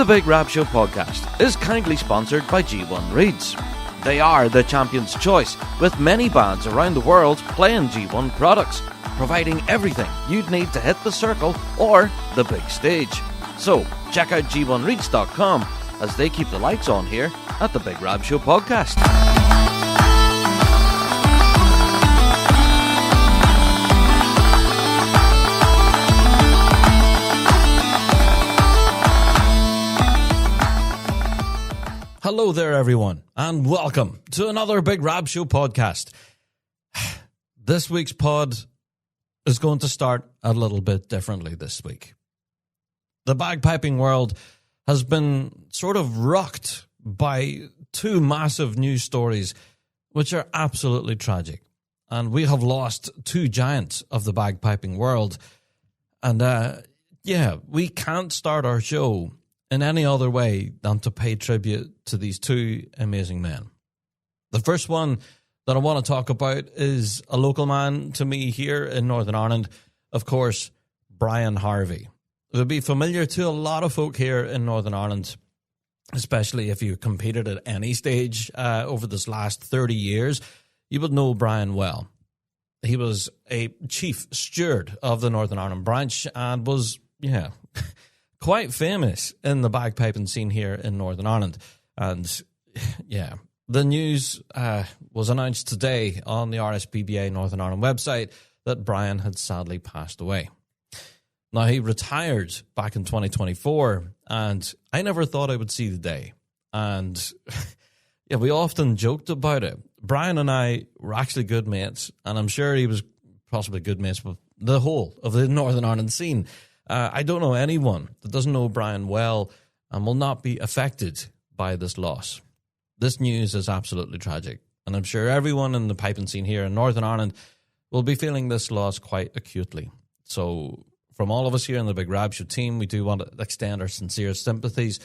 Big Rab Show Podcast is kindly sponsored by G1 Reeds. They are the champion's choice, with many bands around the world playing G1 products, providing everything you'd need to hit the circle or the big stage. So, check out g1reeds.com as they keep the lights on here at the Big Rab Show Podcast. Hello there, everyone, and welcome to another Big Rab Show podcast. This week's pod is going to start a little bit differently this week. The bagpiping world has been sort of rocked by two massive news stories which are absolutely tragic. And we have lost two giants of the bagpiping world. And we can't start our show in any other way than to pay tribute to these two amazing men. The first one that I want to talk about is a local man to me here in Northern Ireland, of course, Brian Harvey. It would be familiar to a lot of folk here in Northern Ireland, especially if you competed at any stage over this last 30 years. You would know Brian well. He was a chief steward of the Northern Ireland branch and was, quite famous in the bagpiping scene here in Northern Ireland. And the news was announced today on the RSPBA Northern Ireland website that Brian had sadly passed away. Now, he retired back in 2024, and I never thought I would see the day. And we often joked about it. Brian and I were actually good mates, and I'm sure he was possibly good mates with the whole of the Northern Ireland scene. I don't know anyone that doesn't know Brian well and will not be affected by this loss. This news is absolutely tragic, and I'm sure everyone in the piping scene here in Northern Ireland will be feeling this loss quite acutely. So from all of us here in the Big Rab Show team, we do want to extend our sincere sympathies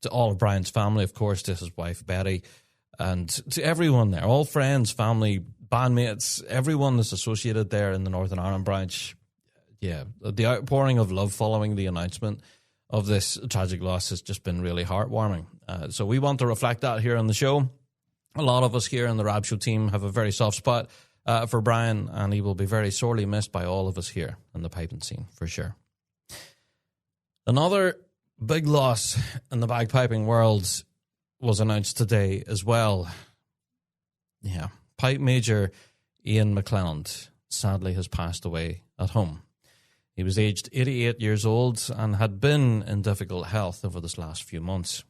to all of Brian's family, of course, to his wife Betty, and to everyone there, all friends, family, bandmates, everyone that's associated there in the Northern Ireland branch. Yeah, the outpouring of love following the announcement of this tragic loss has just been really heartwarming. So we want to reflect that here on the show. A lot of us here in the Rab Show team have a very soft spot for Brian, and he will be very sorely missed by all of us here in the piping scene, for sure. Another big loss in the bagpiping world was announced today as well. Yeah, pipe major Ian McClelland sadly has passed away at home. He was aged 88 years old and had been in difficult health over this last few months.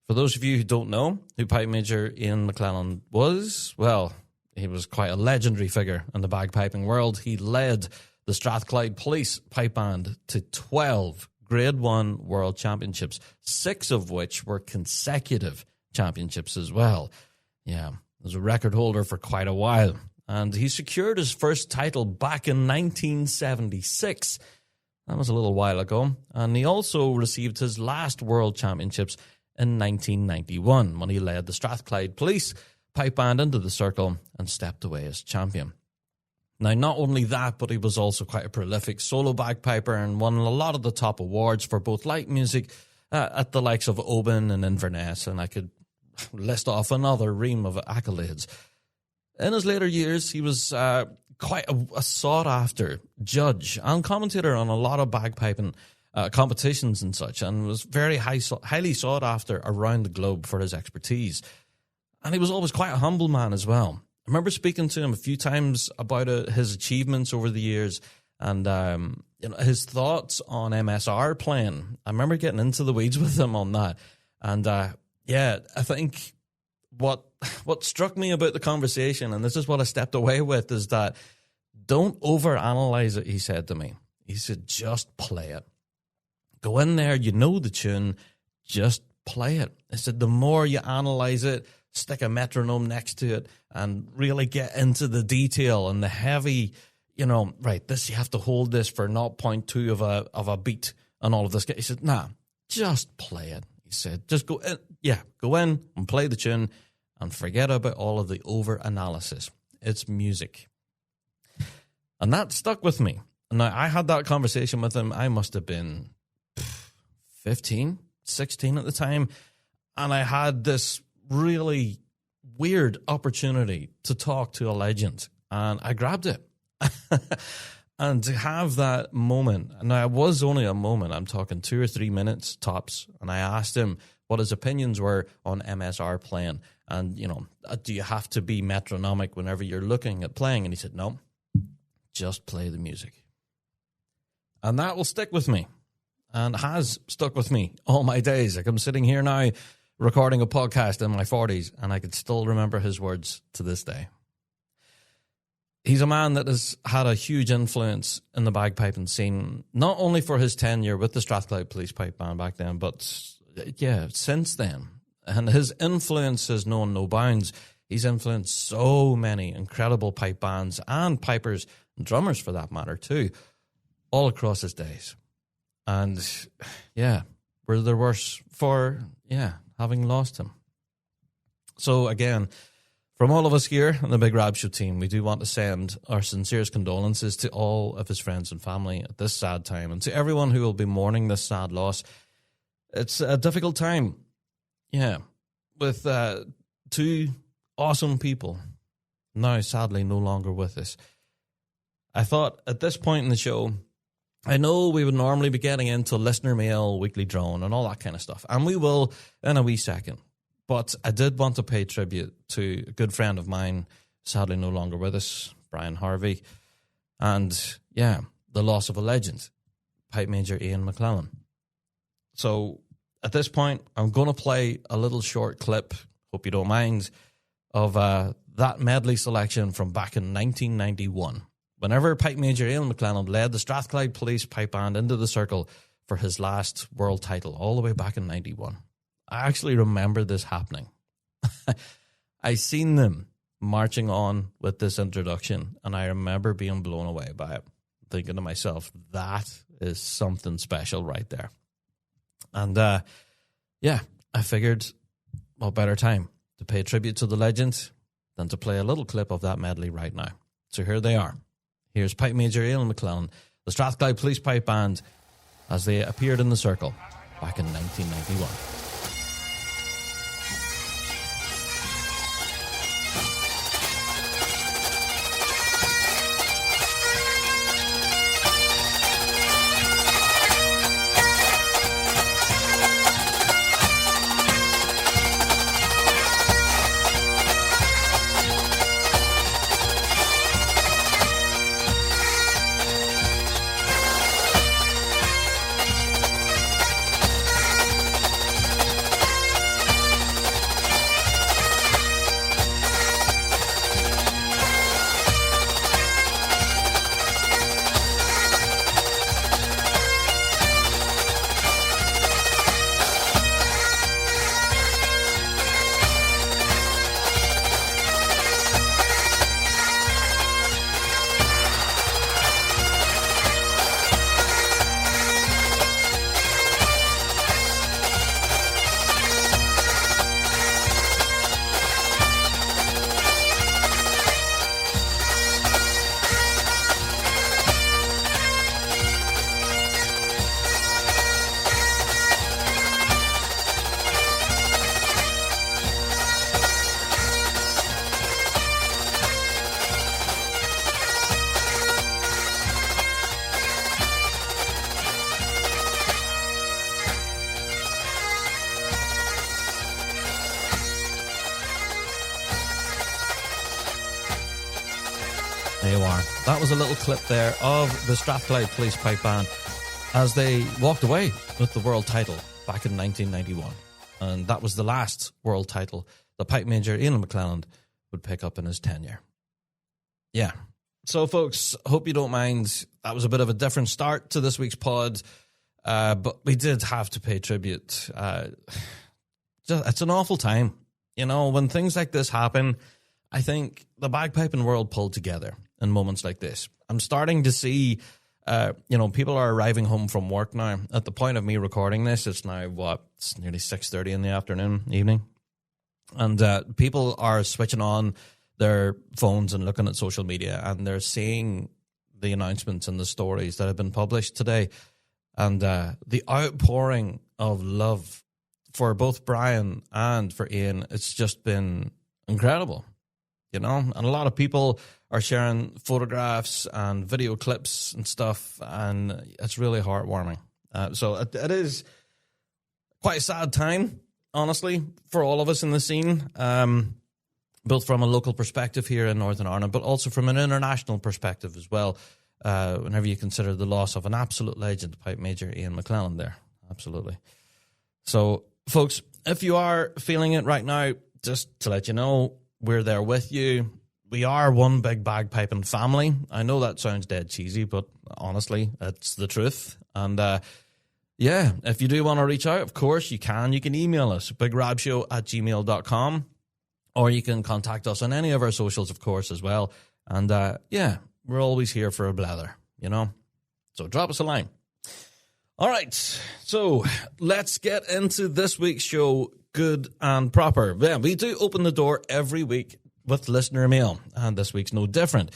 For those of you who don't know who pipe major Ian McClelland was, well, he was quite a legendary figure in the bagpiping world. He led the Strathclyde Police pipe band to 12 Grade 1 World Championships, 6 of which were consecutive championships as well. Yeah, he was a record holder for quite a while. And he secured his first title back in 1976. That was a little while ago. And he also received his last World Championships in 1991 when he led the Strathclyde Police pipe band into the circle and stepped away as champion. Now, not only that, but he was also quite a prolific solo bagpiper and won a lot of the top awards for both light music at the likes of Oban and Inverness. And I could list off another ream of accolades. In his later years, he was quite a sought-after judge and commentator on a lot of bagpiping competitions and such, and was very highly sought after around the globe for his expertise. And he was always quite a humble man as well. I remember speaking to him a few times about his achievements over the years and his thoughts on MSR playing. I remember getting into the weeds with him on that. And I think what struck me about the conversation, and this is what I stepped away with, is that don't overanalyze it, he said to me. He said, just play it. Go in there, you know the tune, just play it. I said, the more you analyze it, stick a metronome next to it, and really get into the detail and the heavy, this, you have to hold this for 0.2 of a beat and all of this. He said, nah, just play it. He said, just go in and play the tune, and forget about all of the over-analysis. It's music. And that stuck with me. Now, I had that conversation with him. I must have been 15, 16 at the time, and I had this really weird opportunity to talk to a legend, and I grabbed it. And to have that moment, now it was only a moment, I'm talking 2 or 3 minutes tops, and I asked him what his opinions were on MSR playing, and, do you have to be metronomic whenever you're looking at playing? And he said, no, just play the music. And that will stick with me, and has stuck with me all my days. Like, I'm sitting here now recording a podcast in my 40s, and I could still remember his words to this day. He's a man that has had a huge influence in the bagpiping scene, not only for his tenure with the Strathclyde Police Pipe Band back then, but since then. And his influence has known no bounds. He's influenced so many incredible pipe bands and pipers and drummers, for that matter, too, all across his days. And we're the worse for having lost him. So again, from all of us here on the Big Rab Show team, we do want to send our sincerest condolences to all of his friends and family at this sad time, and to everyone who will be mourning this sad loss. It's a difficult time, with 2 awesome people now sadly no longer with us. I thought at this point in the show, I know we would normally be getting into listener mail, weekly drone, and all that kind of stuff, and we will in a wee second. But I did want to pay tribute to a good friend of mine, sadly no longer with us, Brian Harvey, and the loss of a legend, Pipe Major Ian McClellan. So at this point, I'm going to play a little short clip, hope you don't mind, of that medley selection from back in 1991. Whenever Pipe Major Ian McClellan led the Strathclyde Police Pipe Band into the circle for his last world title, all the way back in 91. I actually remember this happening. I seen them marching on with this introduction, and I remember being blown away by it, thinking to myself, that is something special right there. And I figured, what better time to pay tribute to the legend than to play a little clip of that medley right now. So here they are. Here's Pipe Major Ian McClellan, the Strathclyde Police Pipe Band, as they appeared in the circle back in 1991. There you are. That was a little clip there of the Strathclyde Police Pipe Band as they walked away with the world title back in 1991. And that was the last world title the Pipe Major Ian McClellan would pick up in his tenure. Yeah. So, folks, hope you don't mind. That was a bit of a different start to this week's pod, but we did have to pay tribute. It's an awful time. You know, when things like this happen, I think the bagpiping world pulled together in moments like this. I'm starting to see, people are arriving home from work now. At the point of me recording this, it's now, it's nearly 6:30 in the evening. And people are switching on their phones and looking at social media, and they're seeing the announcements and the stories that have been published today. And the outpouring of love for both Brian and for Ian, it's just been incredible, and a lot of people are sharing photographs and video clips and stuff, and it's really heartwarming. So it is quite a sad time, honestly, for all of us in the scene, both from a local perspective here in Northern Ireland, but also from an international perspective as well, whenever you consider the loss of an absolute legend, pipe major Ian McClellan there. Absolutely. So, folks, if you are feeling it right now, just to let you know, we're there with you. We are one big bagpiping family. I know that sounds dead cheesy, but honestly, it's the truth. And if you do want to reach out, of course you can. You can email us, bigrabshow@gmail.com, or you can contact us on any of our socials, of course, as well. And we're always here for a blather, So drop us a line. All right, so let's get into this week's show, good and proper. Yeah, we do open the door every week with listener mail, and this week's no different.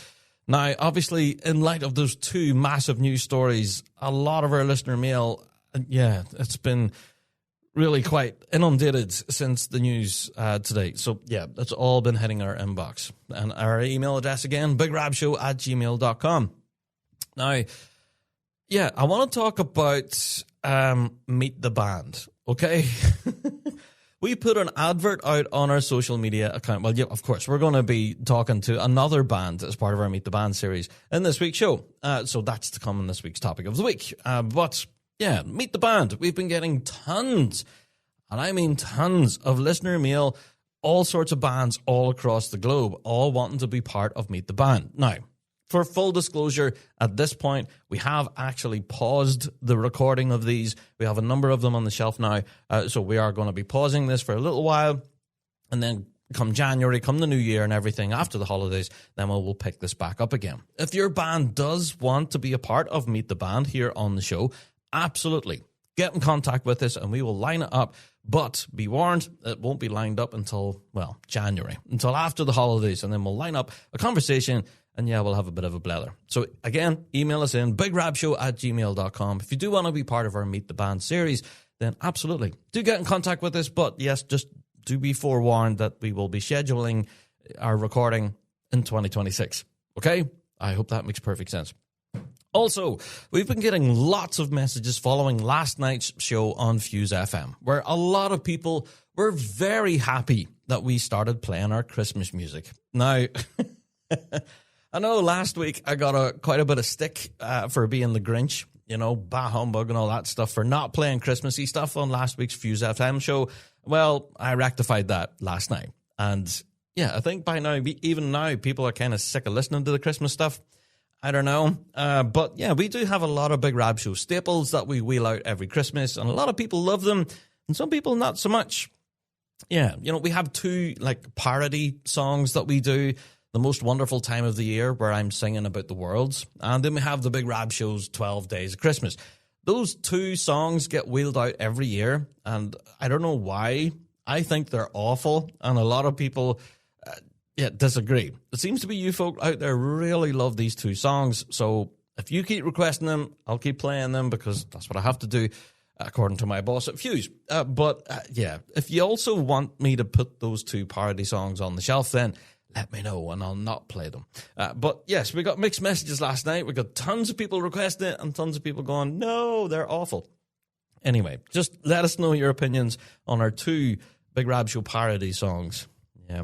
Now, obviously, in light of those two massive news stories, a lot of our listener mail, it's been really quite inundated since the news today. So, it's all been hitting our inbox. And our email address again, bigrabshow@gmail.com. Now, I want to talk about Meet the Band, okay? We put an advert out on our social media account. Well, of course, we're going to be talking to another band as part of our Meet the Band series in this week's show. So that's to come in this week's topic of the week. But Meet the Band. We've been getting tons, and I mean tons, of listener mail, all sorts of bands all across the globe, all wanting to be part of Meet the Band. Now, for full disclosure, at this point, we have actually paused the recording of these. We have a number of them on the shelf now, so we are going to be pausing this for a little while, and then come January, come the new year and everything, after the holidays, then we'll pick this back up again. If your band does want to be a part of Meet the Band here on the show, absolutely, get in contact with us and we will line it up. But be warned, it won't be lined up until, January, until after the holidays, and then we'll line up a conversation, and we'll have a bit of a blather. So again, email us in, bigrabshow@gmail.com. If you do want to be part of our Meet the Band series, then absolutely, do get in contact with us. But yes, just do be forewarned that we will be scheduling our recording in 2026. Okay? I hope that makes perfect sense. Also, we've been getting lots of messages following last night's show on Fuse FM, where a lot of people were very happy that we started playing our Christmas music. Now, I know last week I got quite a bit of stick for being the Grinch, bah humbug and all that stuff, for not playing Christmassy stuff on last week's Fuse FM show. Well, I rectified that last night. And I think by now, even now, people are kind of sick of listening to the Christmas stuff. I don't know. But we do have a lot of Big Rab Show staples that we wheel out every Christmas, and a lot of people love them, and some people not so much. We have two parody songs that we do. The Most Wonderful Time of the Year, where I'm singing about the worlds, and then we have the Big Rab Show's 12 Days of Christmas. Those two songs get wheeled out every year, and I don't know why. I think they're awful, and a lot of people disagree. It seems to be you folk out there really love these two songs, so if you keep requesting them, I'll keep playing them, because that's what I have to do, according to my boss at Fuse. But if you also want me to put those two parody songs on the shelf, then let me know and I'll not play them. But yes, we got mixed messages last night. We got tons of people requesting it and tons of people going, no, they're awful. Anyway, just let us know your opinions on our two Big Rab Show parody songs. Yeah.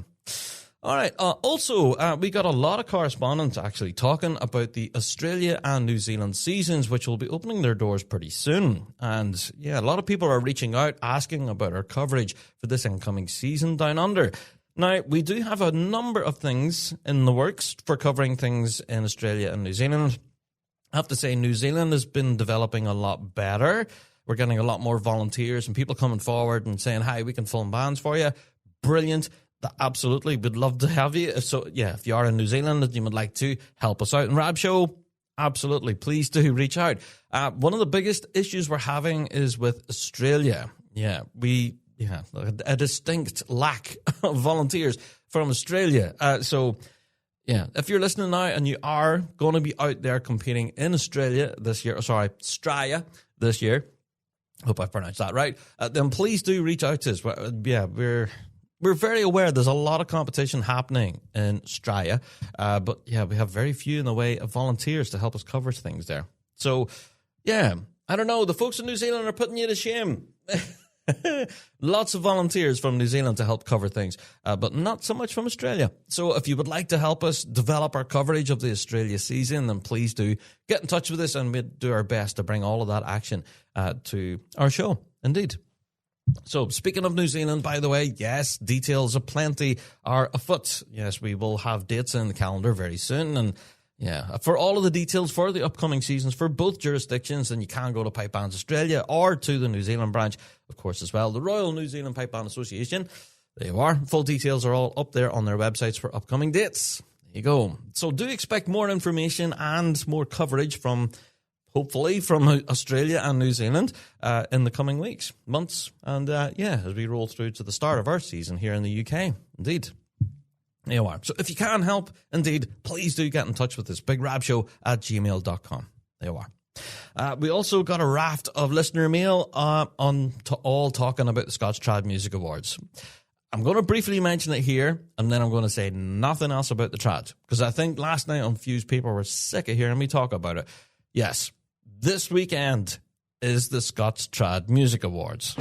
All right. Also, we got a lot of correspondence actually talking about the Australia and New Zealand seasons, which will be opening their doors pretty soon. And a lot of people are reaching out, asking about our coverage for this incoming season down under. Now, we do have a number of things in the works for covering things in Australia and New Zealand. I have to say, New Zealand has been developing a lot better. We're getting a lot more volunteers and people coming forward and saying, hi, we can film bands for you. Brilliant. Absolutely, we'd love to have you. So, if you are in New Zealand and you would like to help us out in Rab Show, absolutely, please do reach out. One of the biggest issues we're having is with Australia. A distinct lack of volunteers from Australia. If you're listening now and you are going to be out there competing in Australia this year, Australia this year, Hope I pronounced that right. Then please do reach out to us. Yeah, we're very aware there's a lot of competition happening in Australia, but yeah, we have very few in the way of volunteers to help us cover things there. So, yeah, I don't know. The folks in New Zealand are putting you to shame. Lots of volunteers from New Zealand to help cover things, but not so much from Australia. So if you would like to help us develop our coverage of the Australia season, then please do get in touch with us, and we'll do our best to bring all of that action to our show. Indeed. So speaking of New Zealand, by the way, yes, details aplenty are afoot. Yes, we will have dates in the calendar very soon, and yeah, for all of the details for the upcoming seasons for both jurisdictions, then you can go to Pipe Bands Australia or to the New Zealand branch, of course, as well, the Royal New Zealand Pipe Band Association. There you are. Full details are all up there on their websites for upcoming dates. There you go. So do expect more information and more coverage from, hopefully, from Australia and New Zealand in the coming weeks, months, and as we roll through to the start of our season here in the UK. Indeed. There you are. So if you can help, indeed, please do get in touch with us. bigrabshow@gmail.com. There you are. We also got a raft of listener mail on to all talking about the Scots Trad Music Awards. I'm going to briefly mention it here, and then I'm going to say nothing else about the Trad, because I think last night on Fuse, people were sick of hearing me talk about it. Yes, this weekend is the Scots Trad Music Awards.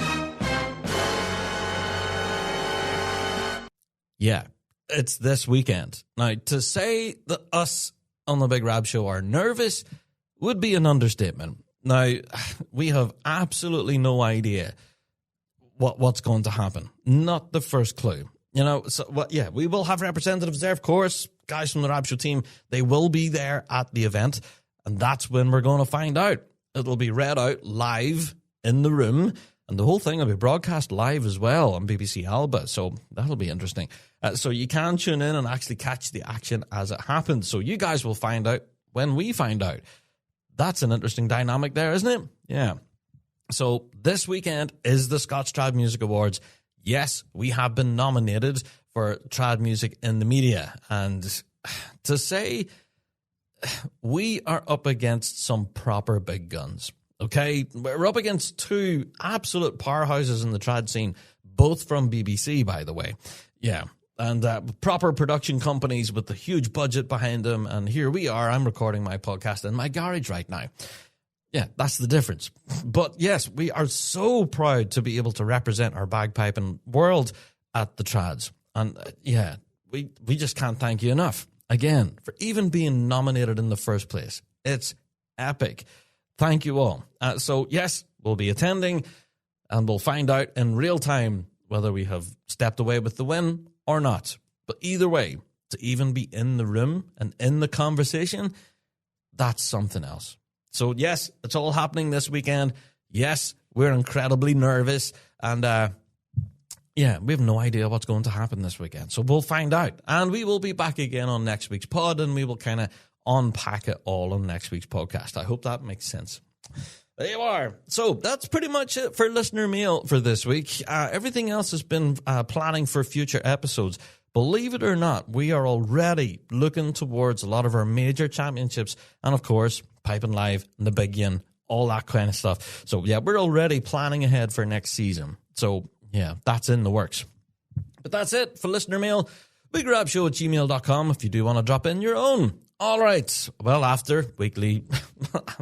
Yeah. It's this weekend. Now, to say that us on the Big Rab Show are nervous would be an understatement. Now, we have absolutely no idea what's going to happen. Not the first clue. You know, so we will have representatives there, of course. Guys from the Rab Show team, they will be there at the event, and that's when we're going to find out. It'll be read out live in the room, and the whole thing will be broadcast live as well on BBC Alba, so that'll be interesting. So you can tune in and actually catch the action as it happens. So you guys will find out when we find out. That's an interesting dynamic there, isn't it? Yeah. So this weekend is the Scots Trad Music Awards. Yes, we have been nominated for trad music in the media. And to say we are up against some proper big guns. Okay, we're up against two absolute powerhouses in the trad scene, both from BBC, by the way. Yeah, and proper production companies with a huge budget behind them. And here we are, I'm recording my podcast in my garage right now. Yeah, that's the difference. But yes, we are so proud to be able to represent our bagpiping world at the trads. And we just can't thank you enough, again, for even being nominated in the first place. It's epic. Thank you all. So, yes, we'll be attending, and we'll find out in real time whether we have stepped away with the win or not. But either way, to even be in the room and in the conversation, that's something else. So, yes, it's all happening this weekend. Yes, we're incredibly nervous, and we have no idea what's going to happen this weekend. So we'll find out, and we will be back again on next week's pod, and we will kind of unpack it all on next week's podcast. I hope that makes sense. There you are. So that's pretty much it for listener mail for this week. Everything else has been planning for future episodes. Believe it or not, we are already looking towards a lot of our major championships, and of course, Piping Live and the Big Yin, all that kind of stuff. So yeah, we're already planning ahead for next season. So yeah, that's in the works. But that's it for listener mail. bigrabshow@gmail.com if you do want to drop in your own. All right. Well, after weekly,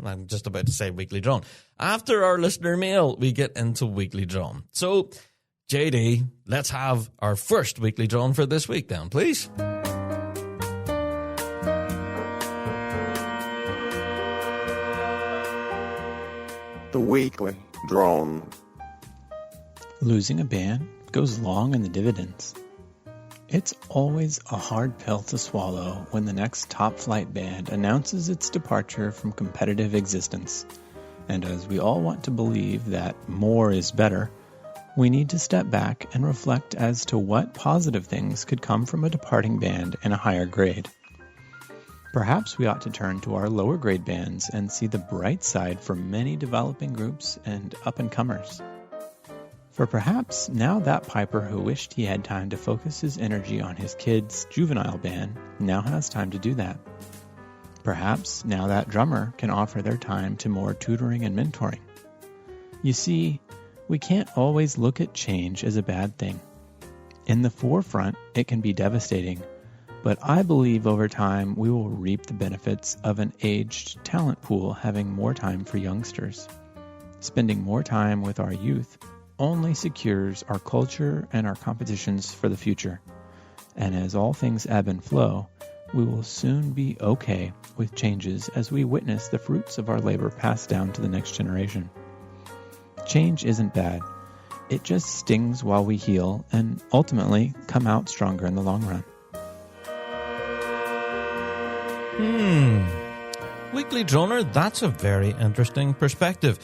I'm just about to say weekly drone. After our listener mail, we get into weekly drone. So, JD, let's have our first weekly drone for this week then, please. The weekly drone. Losing a band goes long in the dividends. It's always a hard pill to swallow when the next top flight band announces its departure from competitive existence. And as we all want to believe that more is better, we need to step back and reflect as to what positive things could come from a departing band in a higher grade. Perhaps we ought to turn to our lower grade bands and see the bright side for many developing groups and up-and-comers. For perhaps now that piper who wished he had time to focus his energy on his kids' juvenile band now has time to do that. Perhaps now that drummer can offer their time to more tutoring and mentoring. You see, we can't always look at change as a bad thing. In the forefront, it can be devastating, but I believe over time we will reap the benefits of an aged talent pool having more time for youngsters. Spending more time with our youth only secures our culture and our competitions for the future. And as all things ebb and flow, we will soon be okay with changes as we witness the fruits of our labor passed down to the next generation. Change isn't bad. It just stings while we heal and ultimately come out stronger in the long run. Weekly Droner, that's a very interesting perspective.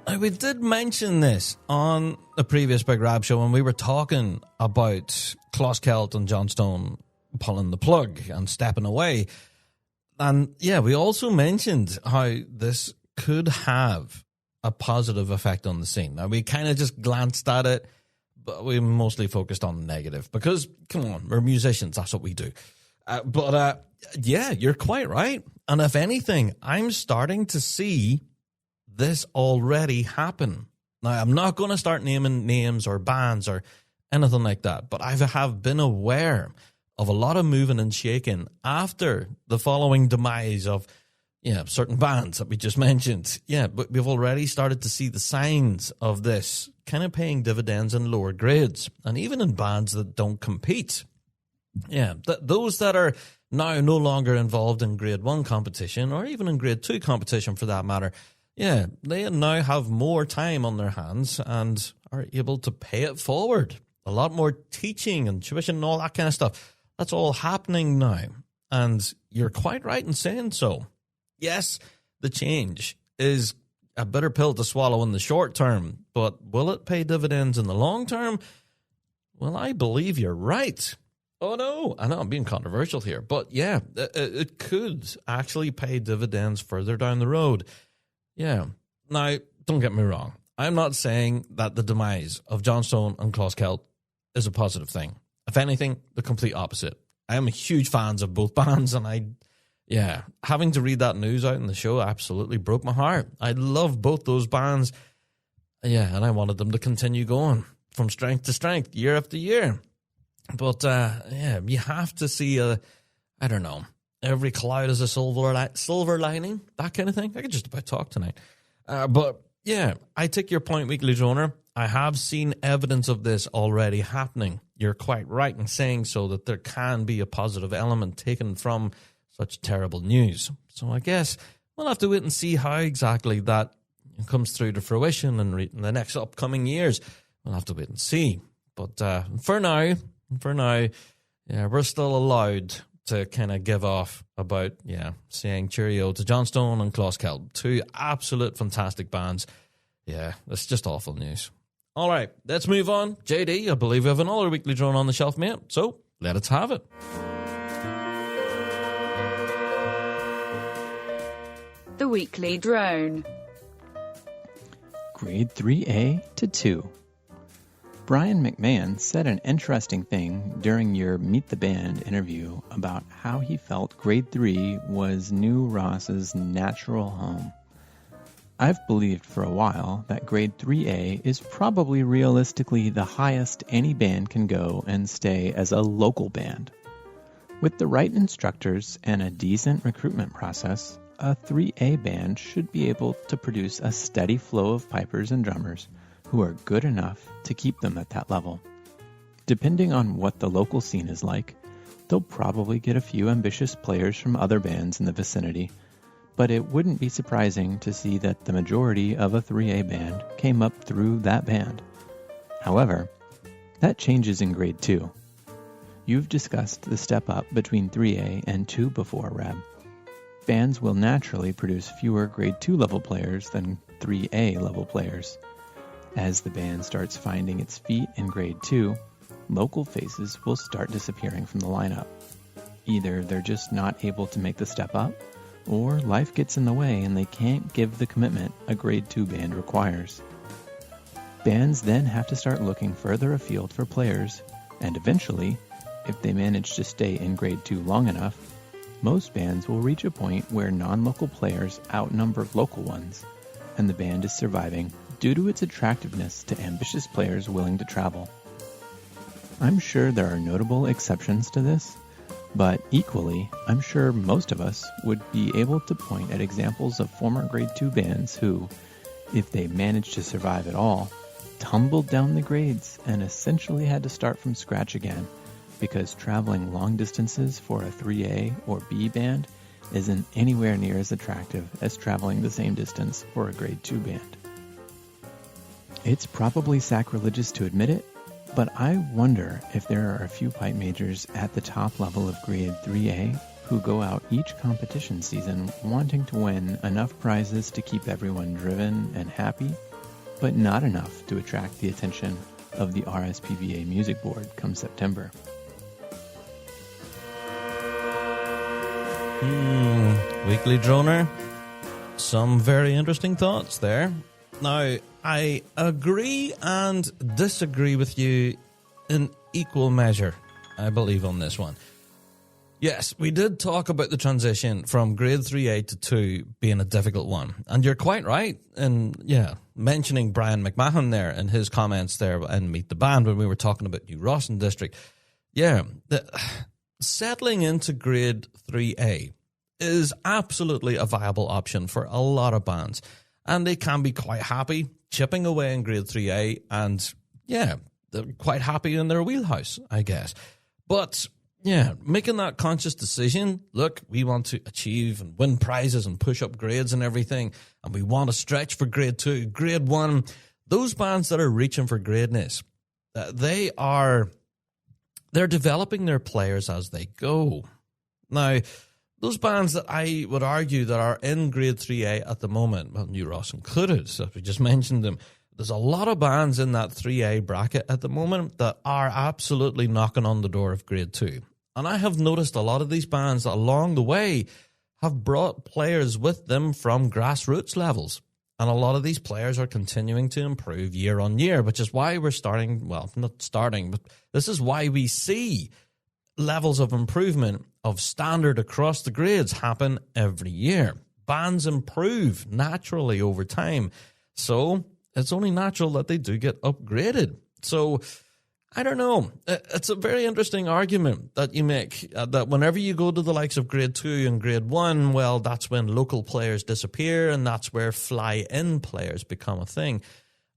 Now, we did mention this on the previous Big Rab Show when we were talking about Closkelt and Johnstone pulling the plug and stepping away. And yeah, we also mentioned how this could have a positive effect on the scene. Now, we kind of just glanced at it, but we mostly focused on the negative because, come on, we're musicians. That's what we do. But yeah, you're quite right. And if anything, I'm starting to see this already happen. Now, I'm not going to start naming names or bands or anything like that, but I have been aware of a lot of moving and shaking after the following demise of certain bands that we just mentioned. Yeah, but we've already started to see the signs of this kind of paying dividends in lower grades and even in bands that don't compete. Yeah, those that are now no longer involved in grade 1 competition or even in grade 2 competition for that matter, yeah, they now have more time on their hands and are able to pay it forward. A lot more teaching and tuition and all that kind of stuff. That's all happening now. And you're quite right in saying so. Yes, the change is a bitter pill to swallow in the short term, but will it pay dividends in the long term? Well, I believe you're right. Oh, no, I know I'm being controversial here, but yeah, it could actually pay dividends further down the road. Yeah. Now, don't get me wrong. I'm not saying that the demise of Johnstone and Closkelt is a positive thing. If anything, the complete opposite. I am huge fans of both bands, and having to read that news out in the show absolutely broke my heart. I love both those bands. Yeah, and I wanted them to continue going from strength to strength, year after year. But, you have to see every cloud is a silver lining, that kind of thing. I could just about talk tonight. But, yeah, I take your point, Weekly Droner. I have seen evidence of this already happening. You're quite right in saying so, that there can be a positive element taken from such terrible news. So I guess we'll have to wait and see how exactly that comes through to fruition in the next upcoming years. We'll have to wait and see. But for now, we're still allowed to kind of give off about, saying cheerio to Johnstone and Closkelt, two absolute fantastic bands. Yeah, it's just awful news. All right, let's move on. JD, I believe we have another Weekly Drone on the shelf, mate. So let us have it. The Weekly Drone. Grade 3A to 2. Brian McMahon said an interesting thing during your Meet the Band interview about how he felt Grade 3 was New Ross's natural home. I've believed for a while that Grade 3A is probably realistically the highest any band can go and stay as a local band. With the right instructors and a decent recruitment process, a 3A band should be able to produce a steady flow of pipers and drummers who are good enough to keep them at that level. Depending on what the local scene is like, they'll probably get a few ambitious players from other bands in the vicinity, but it wouldn't be surprising to see that the majority of a 3A band came up through that band. However, that changes in Grade 2. You've discussed the step up between 3A and 2 before, Rab. Bands will naturally produce fewer Grade 2 level players than 3A level players. As the band starts finding its feet in Grade 2, local faces will start disappearing from the lineup. Either they're just not able to make the step up, or life gets in the way and they can't give the commitment a Grade 2 band requires. Bands then have to start looking further afield for players, and eventually, if they manage to stay in Grade 2 long enough, most bands will reach a point where non-local players outnumber local ones, and the band is surviving due to its attractiveness to ambitious players willing to travel. I'm sure there are notable exceptions to this, but equally, I'm sure most of us would be able to point at examples of former Grade 2 bands who, if they managed to survive at all, tumbled down the grades and essentially had to start from scratch again because traveling long distances for a 3A or B band isn't anywhere near as attractive as traveling the same distance for a Grade 2 band. It's probably sacrilegious to admit it, but I wonder if there are a few pipe majors at the top level of Grade 3A who go out each competition season wanting to win enough prizes to keep everyone driven and happy, but not enough to attract the attention of the RSPBA Music Board come September. Weekly Droner. Some very interesting thoughts there. Now, I agree and disagree with you in equal measure, I believe, on this one. Yes, we did talk about the transition from Grade 3A to 2 being a difficult one. And you're quite right in, mentioning Brian McMahon there and his comments there in Meet the Band when we were talking about New Rawson District. Yeah, settling into Grade 3A is absolutely a viable option for a lot of bands. And they can be quite happy chipping away in Grade 3A and, they're quite happy in their wheelhouse, I guess. But, making that conscious decision, look, we want to achieve and win prizes and push up grades and everything, and we want to stretch for Grade 2, Grade 1, those bands that are reaching for greatness, they're developing their players as they go. Now, those bands that I would argue that are in Grade 3A at the moment, well, New Ross included, so we just mentioned them, there's a lot of bands in that 3A bracket at the moment that are absolutely knocking on the door of Grade 2. And I have noticed a lot of these bands that along the way have brought players with them from grassroots levels. And a lot of these players are continuing to improve year on year, which is why we're but this is why we see levels of improvement of standard across the grades happen every year. Bands improve naturally over time. So it's only natural that they do get upgraded. So I don't know. It's a very interesting argument that you make, that whenever you go to the likes of Grade 2 and Grade 1, well, that's when local players disappear and that's where fly-in players become a thing.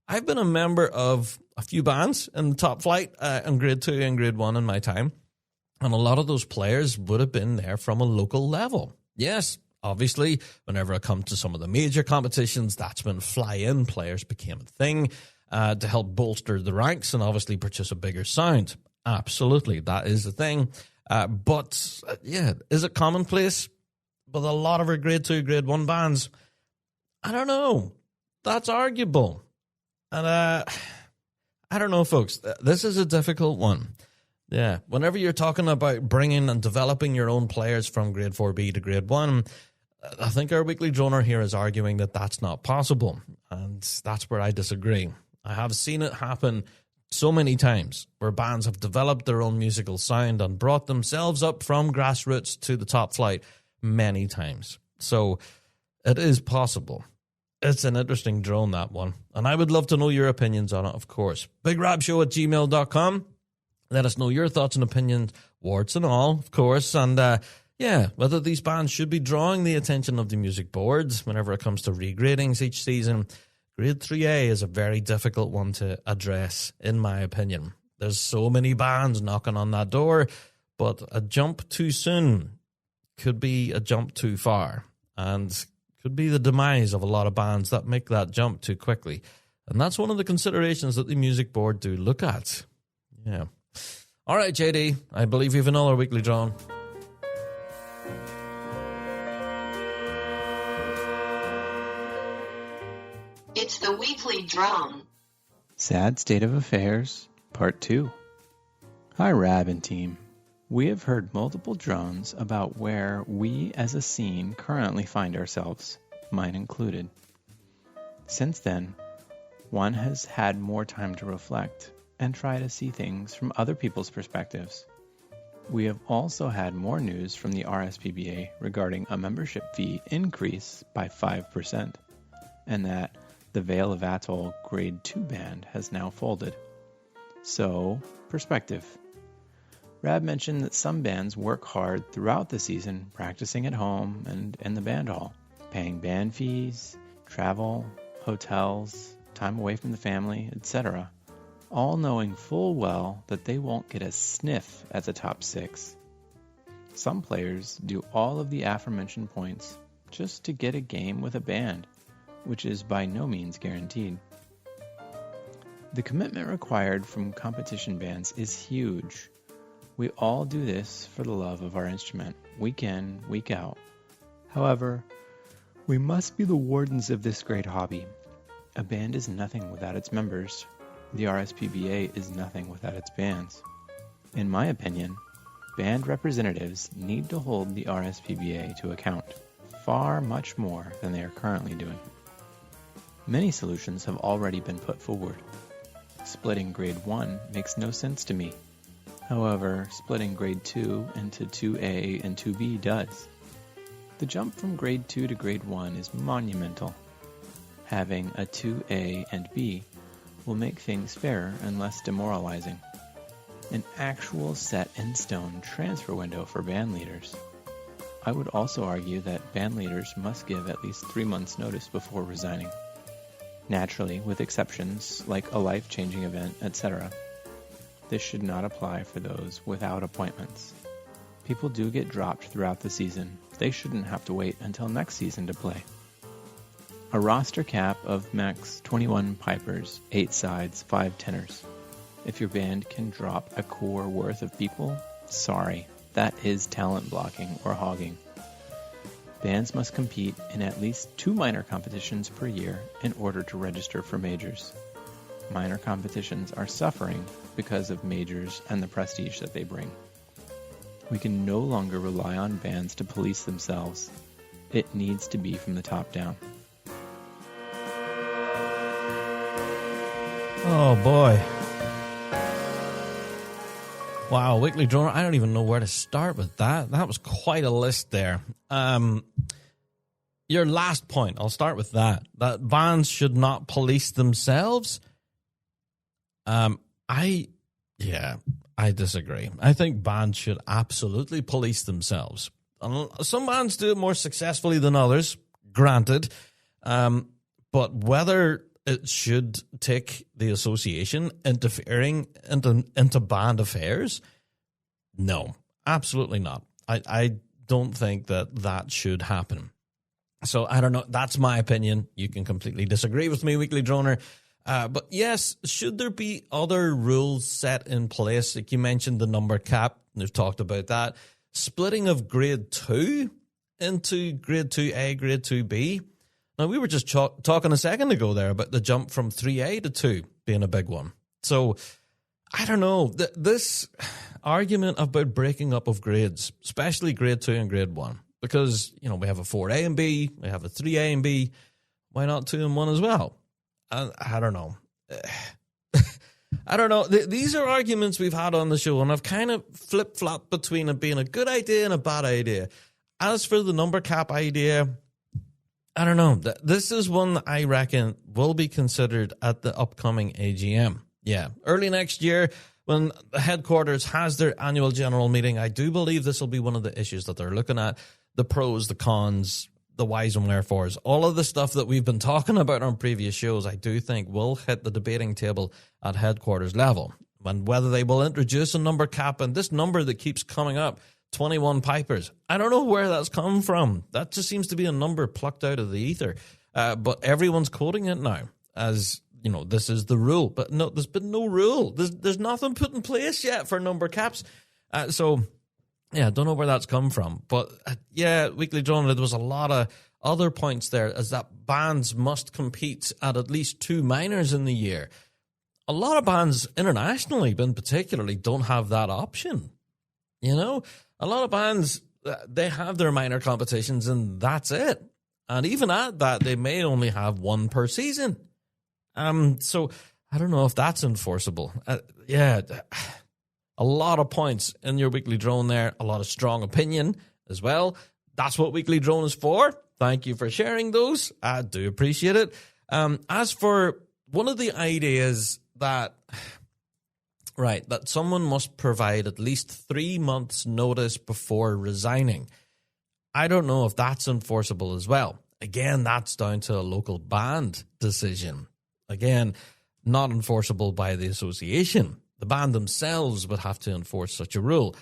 I've been a member of a few bands in the top flight in Grade 2 and Grade 1 in my time. And a lot of those players would have been there from a local level. Yes, obviously, whenever it comes to some of the major competitions, that's when fly-in players became a thing to help bolster the ranks and obviously produce a bigger sound. Absolutely, that is the thing. But is it commonplace with a lot of our Grade 2, Grade 1 bands? I don't know. That's arguable. And I don't know, folks. This is a difficult one. Yeah, whenever you're talking about bringing and developing your own players from Grade 4B to Grade 1, I think our weekly droner here is arguing that that's not possible, and that's where I disagree. I have seen it happen so many times where bands have developed their own musical sound and brought themselves up from grassroots to the top flight many times. So it is possible. It's an interesting drone, that one, and I would love to know your opinions on it, of course. bigrabshow@gmail.com. Let us know your thoughts and opinions, warts and all, of course. And, whether these bands should be drawing the attention of the music boards whenever it comes to regradings each season. Grade 3A is a very difficult one to address, in my opinion. There's so many bands knocking on that door, but a jump too soon could be a jump too far and could be the demise of a lot of bands that make that jump too quickly. And that's one of the considerations that the music board do look at. Yeah. All right, JD, I believe you have another weekly drone. It's the weekly drone. Sad State of Affairs, Part 2. Hi, Rab and team. We have heard multiple drones about where we as a scene currently find ourselves, mine included. Since then, one has had more time to reflect and try to see things from other people's perspectives. We have also had more news from the RSPBA regarding a membership fee increase by 5%, and that the Vale of Atoll Grade 2 band has now folded. So, perspective. Rab mentioned that some bands work hard throughout the season, practicing at home and in the band hall, paying band fees, travel, hotels, time away from the family, etc., all knowing full well that they won't get a sniff at the top 6. Some players do all of the aforementioned points just to get a game with a band, which is by no means guaranteed. The commitment required from competition bands is huge. We all do this for the love of our instrument, week in, week out. However, we must be the wardens of this great hobby. A band is nothing without its members. The RSPBA is nothing without its bands. In my opinion, band representatives need to hold the RSPBA to account, far much more than they are currently doing. Many solutions have already been put forward. Splitting Grade 1 makes no sense to me. However, splitting Grade 2 into 2A and 2B does. The jump from Grade 2 to Grade 1 is monumental. Having a 2A and B will make things fairer and less demoralizing. An actual set-in-stone transfer window for band leaders. I would also argue that band leaders must give at least 3 months' notice before resigning. Naturally, with exceptions like a life-changing event, etc. This should not apply for those without appointments. People do get dropped throughout the season. They shouldn't have to wait until next season to play. A roster cap of max 21 pipers, 8 sides, 5 tenors. If your band can drop a core worth of people, sorry, that is talent blocking or hogging. Bands must compete in at least 2 minor competitions per year in order to register for majors. Minor competitions are suffering because of majors and the prestige that they bring. We can no longer rely on bands to police themselves. It needs to be from the top down. Oh boy. Wow, Weekly Drone, I don't even know where to start with that. That was quite a list there. Your last point, I'll start with that. That bands should not police themselves. I disagree. I think bands should absolutely police themselves. Some bands do it more successfully than others, granted. But whether it should take the association interfering into band affairs, no, absolutely not. I don't think that should happen. So I don't know. That's my opinion. You can completely disagree with me, Weekly Droner. But yes, should there be other rules set in place? Like you mentioned the number cap. We've talked about that. Splitting of Grade 2 into Grade 2A, Grade 2B. Now, we were just talking a second ago there about the jump from 3A to 2 being a big one. So, I don't know. This argument about breaking up of grades, especially Grade 2 and Grade 1, because, you know, we have a 4A and B, we have a 3A and B. Why not 2 and 1 as well? I don't know. I don't know. These are arguments we've had on the show, and I've kind of flip-flopped between it being a good idea and a bad idea. As for the number cap idea, I don't know. This is one that I reckon will be considered at the upcoming AGM. Yeah, early next year when the headquarters has their annual general meeting, I do believe this will be one of the issues that they're looking at. The pros, the cons, the whys and wherefores, all of the stuff that we've been talking about on previous shows, I do think will hit the debating table at headquarters level. And whether they will introduce a number cap, and this number that keeps coming up, 21 pipers. I don't know where that's come from. That just seems to be a number plucked out of the ether. But everyone's quoting it now as, you know, this is the rule. But no, there's been no rule. There's nothing put in place yet for number caps. So, yeah, I don't know where that's come from. But, yeah, Weekly Drone, there was a lot of other points there, as that bands must compete at least 2 minors in the year. A lot of bands internationally, in particularly, don't have that option. You know, a lot of bands, they have their minor competitions and that's it. And even at that, they may only have 1 per season. So I don't know if that's enforceable. Yeah, a lot of points in your Weekly Drone there. A lot of strong opinion as well. That's what Weekly Drone is for. Thank you for sharing those. I do appreciate it. As for one of the ideas that someone must provide at least 3 months' notice before resigning, I don't know if that's enforceable as well. Again, that's down to a local band decision. Again, not enforceable by the association. The band themselves would have to enforce such a rule.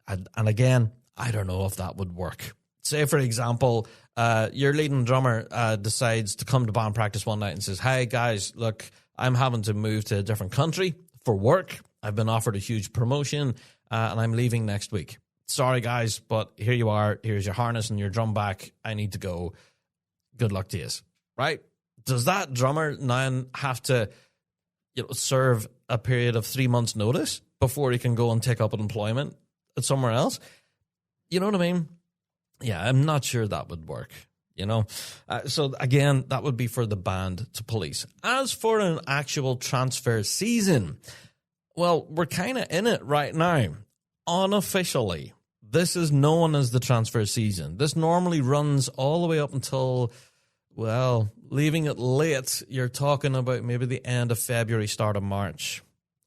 And again, I don't know if that would work. Say, for example, your leading drummer decides to come to band practice one night and says, hey, guys, look, I'm having to move to a different country for work. I've been offered a huge promotion, and I'm leaving next week. Sorry, guys, but here you are. Here's your harness and your drum back. I need to go. Good luck to you. Right? Does that drummer now have to serve a period of 3 months' notice before he can go and take up an employment at somewhere else? You know what I mean? Yeah, I'm not sure that would work, So, again, that would be for the band to police. As for an actual transfer season, well, we're kind of in it right now. Unofficially, this is known as the transfer season. This normally runs all the way up until, well, leaving it late, you're talking about maybe the end of February, start of March.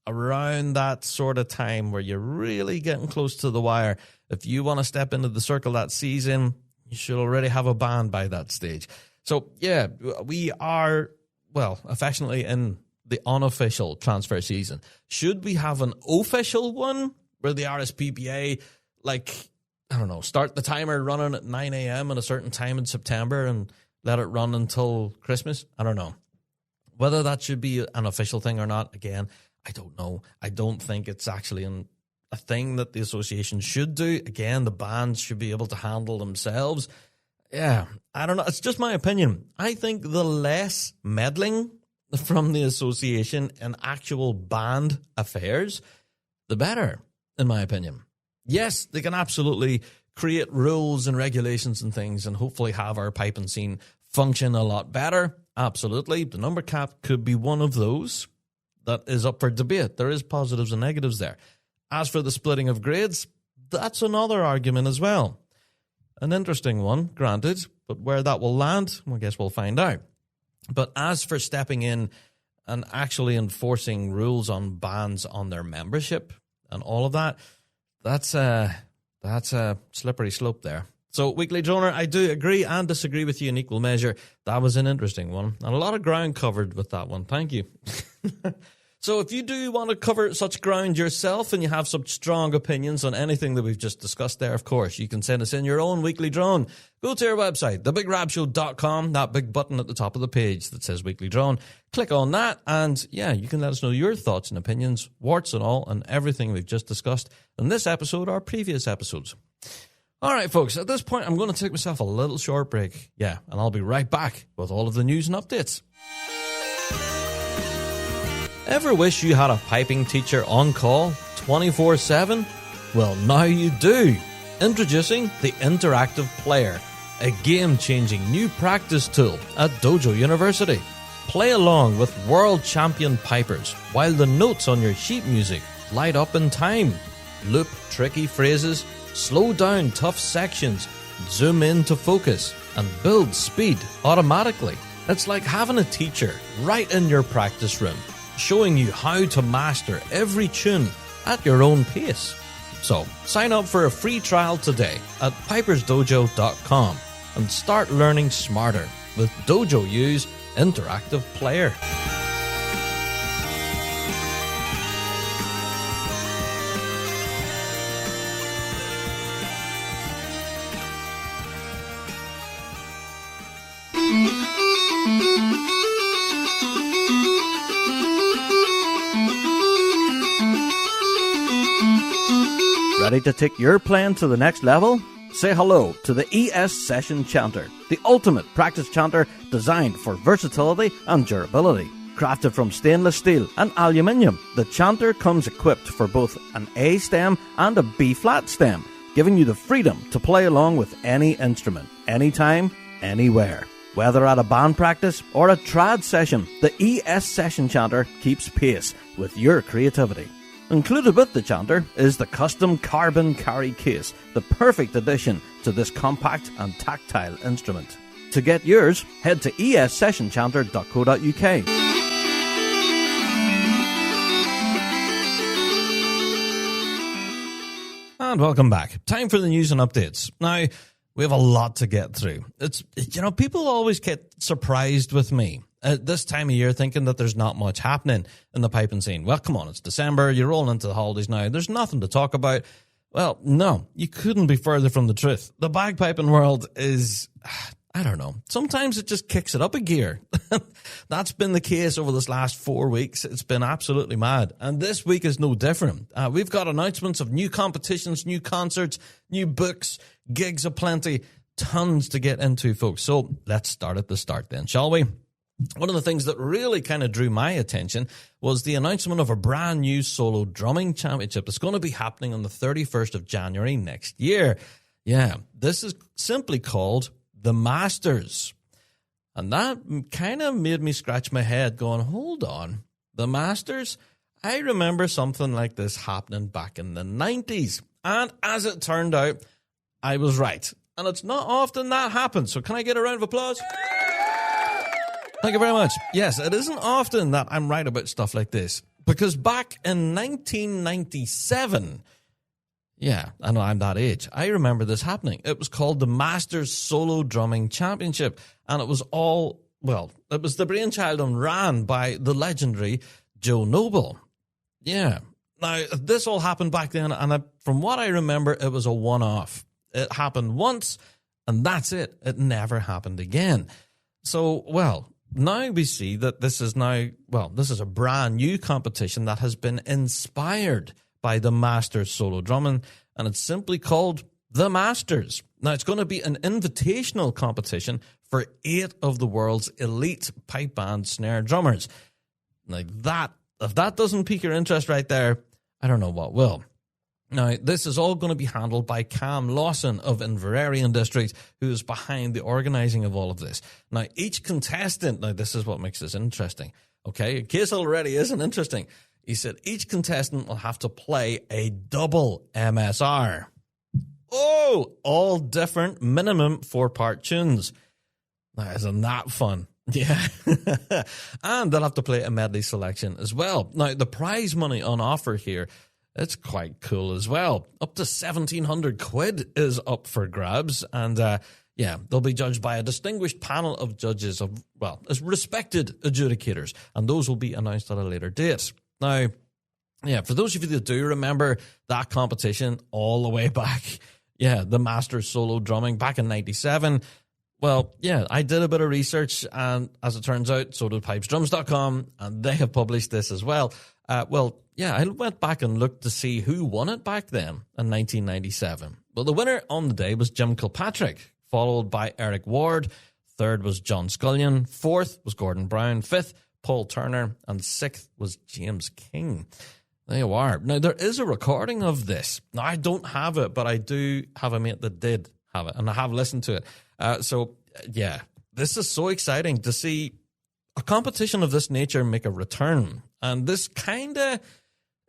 Around that sort of time where you're really getting close to the wire. If you want to step into the circle that season, you should already have a band by that stage. So, yeah, we are, well, affectionately in the unofficial transfer season. Should we have an official one where the RSPBA, start the timer running at 9 a.m. at a certain time in September and let it run until Christmas? I don't know. Whether that should be an official thing or not, again, I don't know. I don't think it's actually a thing that the association should do. Again, the bands should be able to handle themselves. Yeah, I don't know. It's just my opinion. I think the less meddling from the association in actual band affairs, the better, in my opinion. Yes, they can absolutely create rules and regulations and things and hopefully have our piping scene function a lot better. Absolutely. The number cap could be one of those that is up for debate. There is positives and negatives there. As for the splitting of grades, that's another argument as well. An interesting one, granted, but where that will land, I guess we'll find out. But as for stepping in and actually enforcing rules on bands on their membership and all of that, that's a slippery slope there. So, Weekly Droner, I do agree and disagree with you in equal measure. That was an interesting one. And a lot of ground covered with that one. Thank you. So if you do want to cover such ground yourself and you have such strong opinions on anything that we've just discussed there, of course, you can send us in your own weekly drone. Go to our website, thebigrabshow.com, that big button at the top of the page that says Weekly Drone. Click on that and, yeah, you can let us know your thoughts and opinions, warts and all, and everything we've just discussed in this episode or previous episodes. All right, folks, at this point, I'm going to take myself a little short break. Yeah, and I'll be right back with all of the news and updates. Ever wish you had a piping teacher on call 24/7? Well, now you do. Introducing the Interactive Player, a game-changing new practice tool at Dojo University. Play along with world champion pipers while the notes on your sheet music light up in time. Loop tricky phrases, slow down tough sections, zoom in to focus, and build speed automatically. It's like having a teacher right in your practice room, showing you how to master every tune at your own pace. So, sign up for a free trial today at pipersdojo.com and start learning smarter with Dojo U's Interactive Player. Ready to take your playing to the next level? Say hello to the ES Session Chanter, the ultimate practice chanter designed for versatility and durability. Crafted from stainless steel and aluminium, the chanter comes equipped for both an A stem and a B flat stem, giving you the freedom to play along with any instrument, anytime, anywhere. Whether at a band practice or a trad session, the ES Session Chanter keeps pace with your creativity. Included with the chanter is the custom carbon carry case, the perfect addition to this compact and tactile instrument. To get yours, head to essessionchanter.co.uk. And welcome back. Time for the news and updates. Now, we have a lot to get through. People always get surprised with me at this time of year thinking that there's not much happening in the piping scene. Well, come on, it's December. You're rolling into the holidays now. There's nothing to talk about. Well, no, you couldn't be further from the truth. The bagpiping world is, I don't know, sometimes it just kicks it up a gear. That's been the case over this last 4 weeks. It's been absolutely mad. And this week is no different. We've got announcements of new competitions, new concerts, new books, gigs aplenty, tons to get into, folks. So let's start at the start then, shall we? One of the things that really kind of drew my attention was the announcement of a brand new solo drumming championship that's going to be happening on the 31st of January next year. Yeah, this is simply called the Masters. And that kind of made me scratch my head going, hold on, the Masters? I remember something like this happening back in the 90s. And as it turned out, I was right. And it's not often that happens. So can I get a round of applause? Thank you very much. Yes, it isn't often that I'm right about stuff like this. Because back in 1997... yeah, I know I'm that age. I remember this happening. It was called the Masters Solo Drumming Championship. And it was it was the brainchild and ran by the legendary Joe Noble. Yeah. Now, this all happened back then. And from what I remember, it was a one-off. It happened once, and that's it. It never happened again. So, now we see that this is a brand new competition that has been inspired by the Masters Solo Drumming, and it's simply called the Masters. Now, it's going to be an invitational competition for 8 of the world's elite pipe band snare drummers. Like that, if that doesn't pique your interest right there, I don't know what will. Now, this is all going to be handled by Cam Lawson of Inverary Industries, who is behind the organising of all of this. Now, each contestant, this is what makes this interesting, okay? In case it already isn't interesting, he said each contestant will have to play a double MSR. Oh, all different minimum 4-part tunes. Now, isn't that fun? Yeah. And they'll have to play a medley selection as well. Now, the prize money on offer here, it's quite cool as well. Up to 1,700 quid is up for grabs. And they'll be judged by a distinguished panel of judges as respected adjudicators. And those will be announced at a later date. Now, for those of you that do remember that competition all the way back, the Masters Solo Drumming back in 97, I did a bit of research, and as it turns out, so did pipesdrums.com, and they have published this as well. I went back and looked to see who won it back then in 1997. Well, the winner on the day was Jim Kilpatrick, followed by Eric Ward. Third was John Scullion. Fourth was Gordon Brown. Fifth, Paul Turner. And sixth was James King. There you are. Now, there is a recording of this. Now, I don't have it, but I do have a mate that did have it, and I have listened to it. This is so exciting to see a competition of this nature make a return. And this kind of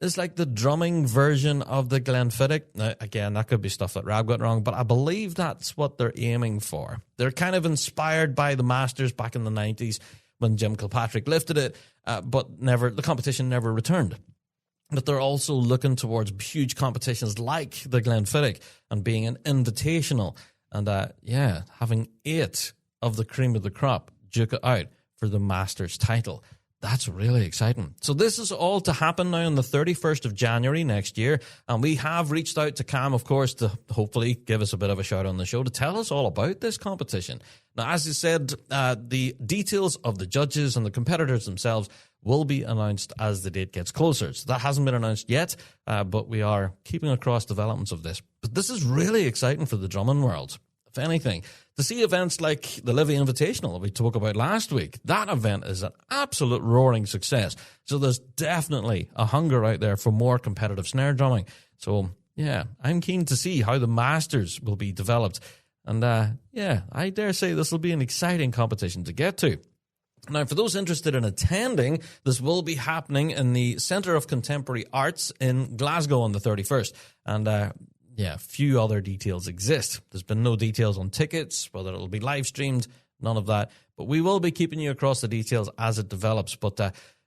is like the drumming version of the Glenfiddich. Now, again, that could be stuff that Rab got wrong, but I believe that's what they're aiming for. They're kind of inspired by the Masters back in the 90s when Jim Kilpatrick lifted it, but the competition never returned. But they're also looking towards huge competitions like the Glenfiddich and being an invitational and, having 8 of the cream of the crop duke it out for the Masters title. That's really exciting. So this is all to happen now on the 31st of January next year. And we have reached out to Cam, of course, to hopefully give us a bit of a shout on the show to tell us all about this competition. Now, as you said, the details of the judges and the competitors themselves will be announced as the date gets closer. So that hasn't been announced yet, but we are keeping across developments of this. But this is really exciting for the drumming world. If anything, to see events like the Livy Invitational that we talked about last week, that event is an absolute roaring success. So there's definitely a hunger out there for more competitive snare drumming. So, I'm keen to see how the Masters will be developed. And, I dare say this will be an exciting competition to get to. Now, for those interested in attending, this will be happening in the Centre of Contemporary Arts in Glasgow on the 31st. And, few other details exist. There's been no details on tickets, whether it'll be live streamed, none of that. But we will be keeping you across the details as it develops. But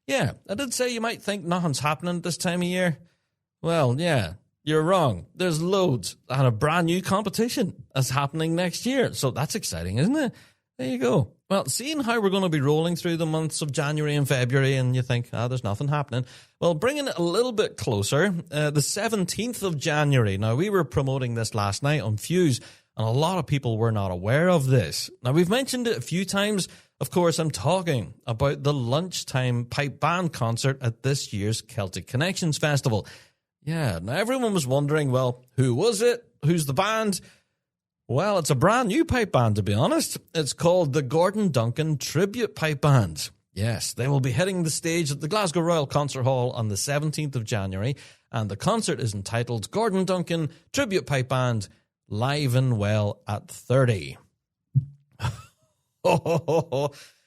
yeah, I did say you might think nothing's happening this time of year. Well, yeah, you're wrong. There's loads, and a brand new competition is happening next year. So that's exciting, isn't it? There you go. Well, seeing how we're going to be rolling through the months of January and February, and you think, there's nothing happening. Well, bringing it a little bit closer, the 17th of January. Now, we were promoting this last night on Fuse, and a lot of people were not aware of this. Now, we've mentioned it a few times. Of course, I'm talking about the lunchtime pipe band concert at this year's Celtic Connections Festival. Yeah, now everyone was wondering, well, who was it? Who's the band? Well, it's a brand new pipe band, to be honest. It's called the Gordon Duncan Tribute Pipe Band. Yes, they will be hitting the stage at the Glasgow Royal Concert Hall on the 17th of January, and the concert is entitled Gordon Duncan Tribute Pipe Band, Live and Well at 30.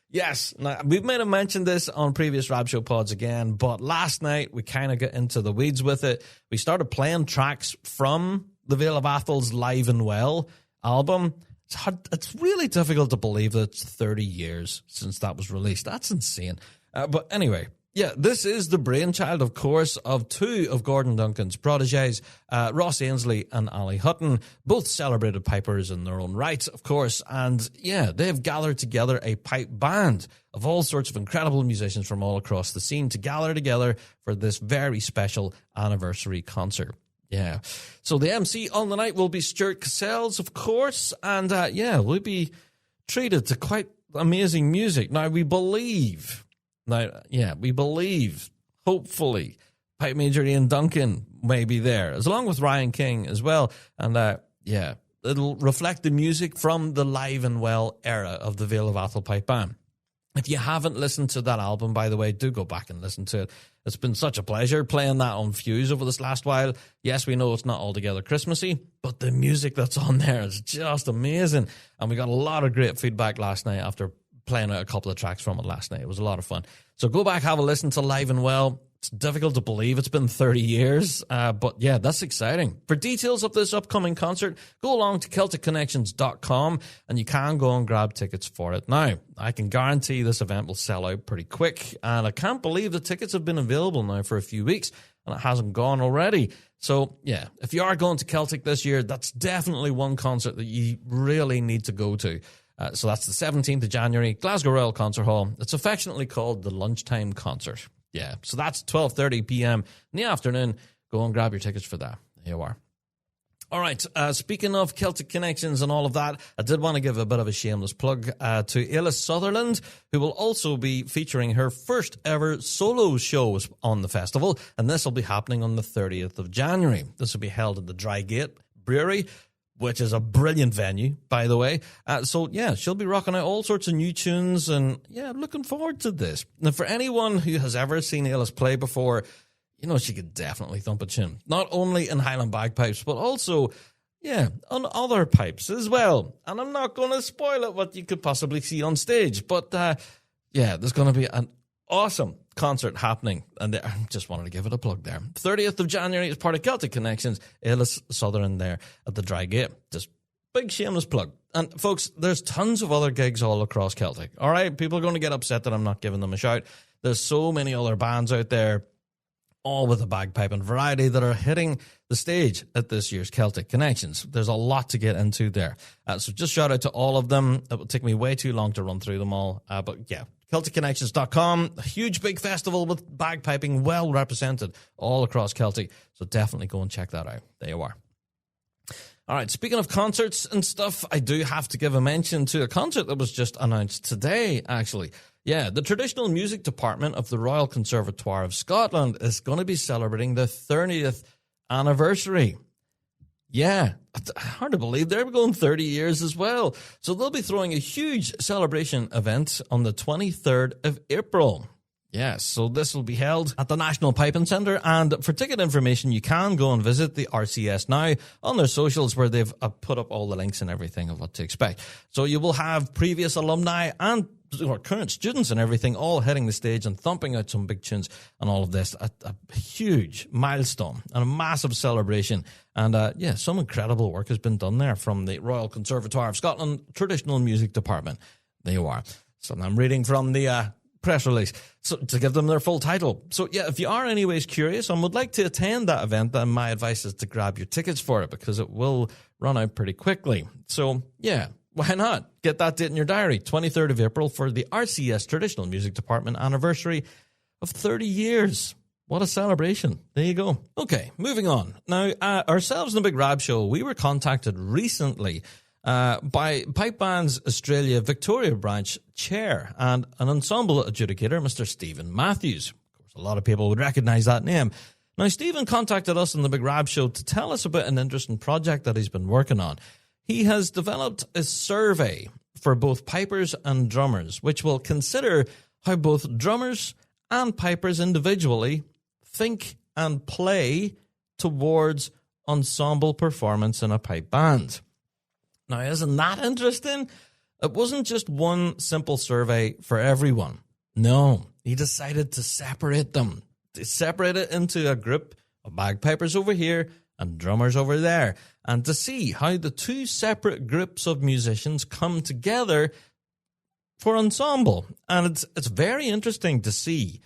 Yes, now, we might have mentioned this on previous Rab Show pods again, but last night we kind of got into the weeds with it. We started playing tracks from the Vale of Athol's Live and Well album. It's really difficult to believe that it's 30 years since that was released. That's insane. But anyway, yeah, this is the brainchild, of course, of two of Gordon Duncan's protégés, Ross Ainsley and Ali Hutton, both celebrated pipers in their own right, of course. And yeah, they've gathered together a pipe band of all sorts of incredible musicians from all across the scene to gather together for this very special anniversary concert. Yeah. So the MC on the night will be Stuart Cassells, of course. And yeah, we'll be treated to quite amazing music. Now, we believe, hopefully, Pipe Major Ian Duncan may be there, as along with Ryan King as well. And yeah, it'll reflect the music from the Live and Well era of the Vale of Athol Pipe Band. If you haven't listened to that album, by the way, do go back and listen to it. It's been such a pleasure playing that on Fuse over this last while. Yes, we know it's not altogether Christmassy, but the music that's on there is just amazing. And we got a lot of great feedback last night after playing out a couple of tracks from it last night. It was a lot of fun. So go back, have a listen to Live and Well. It's difficult to believe it's been 30 years, but yeah, that's exciting. For details of this upcoming concert, go along to CelticConnections.com and you can go and grab tickets for it. Now, I can guarantee this event will sell out pretty quick, and I can't believe the tickets have been available now for a few weeks and it hasn't gone already. So yeah, if you are going to Celtic this year, that's definitely one concert that you really need to go to. So that's the 17th of January, Glasgow Royal Concert Hall. It's affectionately called the Lunchtime Concert. Yeah, so that's 12:30 p.m. in the afternoon. Go and grab your tickets for that. There you are. All right, speaking of Celtic Connections and all of that, I did want to give a bit of a shameless plug to Ailith Sutherland, who will also be featuring her first ever solo shows on the festival, and this will be happening on the 30th of January. This will be held at the Dry Gate Brewery, which is a brilliant venue, by the way. So, yeah, she'll be rocking out all sorts of new tunes, and, yeah, looking forward to this. Now, for anyone who has ever seen Ailith play before, you know she could definitely thump a tune. Not only in Highland bagpipes, but also, yeah, on other pipes as well. And I'm not going to spoil it what you could possibly see on stage, but, yeah, there's going to be an awesome concert happening, and I just wanted to give it a plug there. 30th of January is part of Celtic Connections. Ailith Sutherland there at the Dry Gate. Just big shameless plug. And folks, there's tons of other gigs all across Celtic. All right, people are going to get upset that I'm not giving them a shout. There's so many other bands out there, all with a bagpipe and variety, that are hitting the stage at this year's Celtic Connections. There's a lot to get into there. So just shout out to all of them. It will take me way too long to run through them all. But yeah, CelticConnections.com, a huge big festival with bagpiping well represented all across Celtic. So definitely go and check that out. There you are. All right, speaking of concerts and stuff, I do have to give a mention to a concert that was just announced today, actually. Yeah, the Traditional Music Department of the Royal Conservatoire of Scotland is going to be celebrating the 30th anniversary. Yeah, hard to believe they're going 30 years as well. So they'll be throwing a huge celebration event on the 23rd of April. Yes, so this will be held at the National Piping Centre, and for ticket information, you can go and visit the RCS now on their socials, where they've put up all the links and everything of what to expect. So you will have previous alumni and current students and everything all hitting the stage and thumping out some big tunes and all of this. A huge milestone and a massive celebration. And yeah, some incredible work has been done there from the Royal Conservatoire of Scotland Traditional Music Department. There you are. So I'm reading from the press release, so to give them their full title. So yeah, if you are anyways curious and would like to attend that event, then my advice is to grab your tickets for it, because it will run out pretty quickly. So yeah, why not? Get that date in your diary, 23rd of April, for the RCS Traditional Music Department anniversary of 30 years. What a celebration. There you go. Okay, moving on. Now, ourselves in the Big Rab Show, we were contacted recently by Pipe Band's Australia Victoria branch chair and an ensemble adjudicator, Mr. Stephen Matthews. Of course, a lot of people would recognize that name. Now, Stephen contacted us in the Big Rab Show to tell us about an interesting project that he's been working on. He has developed a survey for both pipers and drummers, which will consider how both drummers and pipers individually think and play towards ensemble performance in a pipe band. Now, isn't that interesting? It wasn't just one simple survey for everyone. No, he decided to separate them. To separate it into a group of bagpipers over here and drummers over there, and to see how the two separate groups of musicians come together for ensemble. And it's very interesting to see.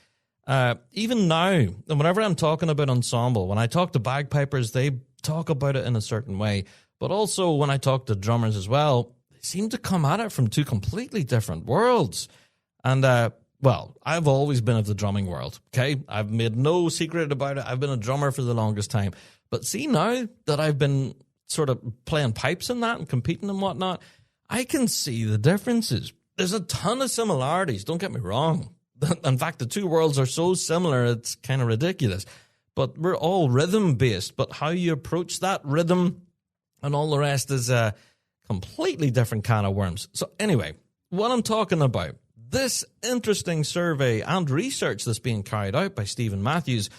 Even now, and whenever I'm talking about ensemble, when I talk to bagpipers, they talk about it in a certain way. But also when I talk to drummers as well, they seem to come at it from two completely different worlds. And, well, I've always been of the drumming world, okay? I've made no secret about it. I've been a drummer for the longest time. But see, now that I've been sort of playing pipes in that and competing and whatnot, I can see the differences. There's a ton of similarities, don't get me wrong. In fact, the two worlds are so similar, it's kind of ridiculous. But we're all rhythm-based, but how you approach that rhythm and all the rest is a completely different can of worms. So anyway, what I'm talking about, this interesting survey and research that's being carried out by Stephen Matthews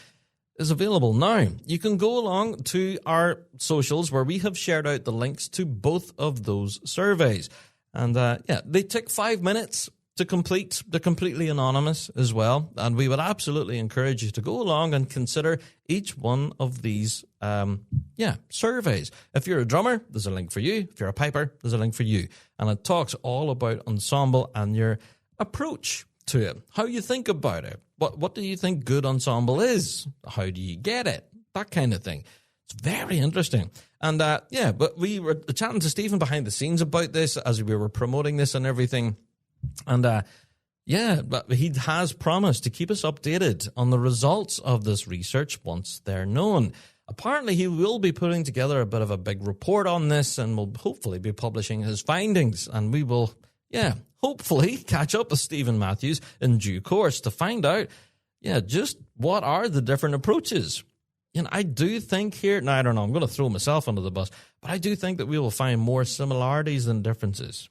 is available now. You can go along to our socials where we have shared out the links to both of those surveys. And yeah, they take 5 minutes to complete. They're completely anonymous as well. And we would absolutely encourage you to go along and consider each one of these surveys. If you're a drummer, there's a link for you. If you're a piper, there's a link for you. And it talks all about ensemble and your approach to it, how you think about it. What do you think good ensemble is? How do you get it? That kind of thing. It's very interesting. And but we were chatting to Stephen behind the scenes about this as we were promoting this and everything. And but he has promised to keep us updated on the results of this research once they're known. Apparently, he will be putting together a bit of a big report on this and will hopefully be publishing his findings. And we will, hopefully catch up with Stephen Matthews in due course to find out, just what are the different approaches. And I do think here, now I don't know, I'm going to throw myself under the bus, but I do think that we will find more similarities than differences.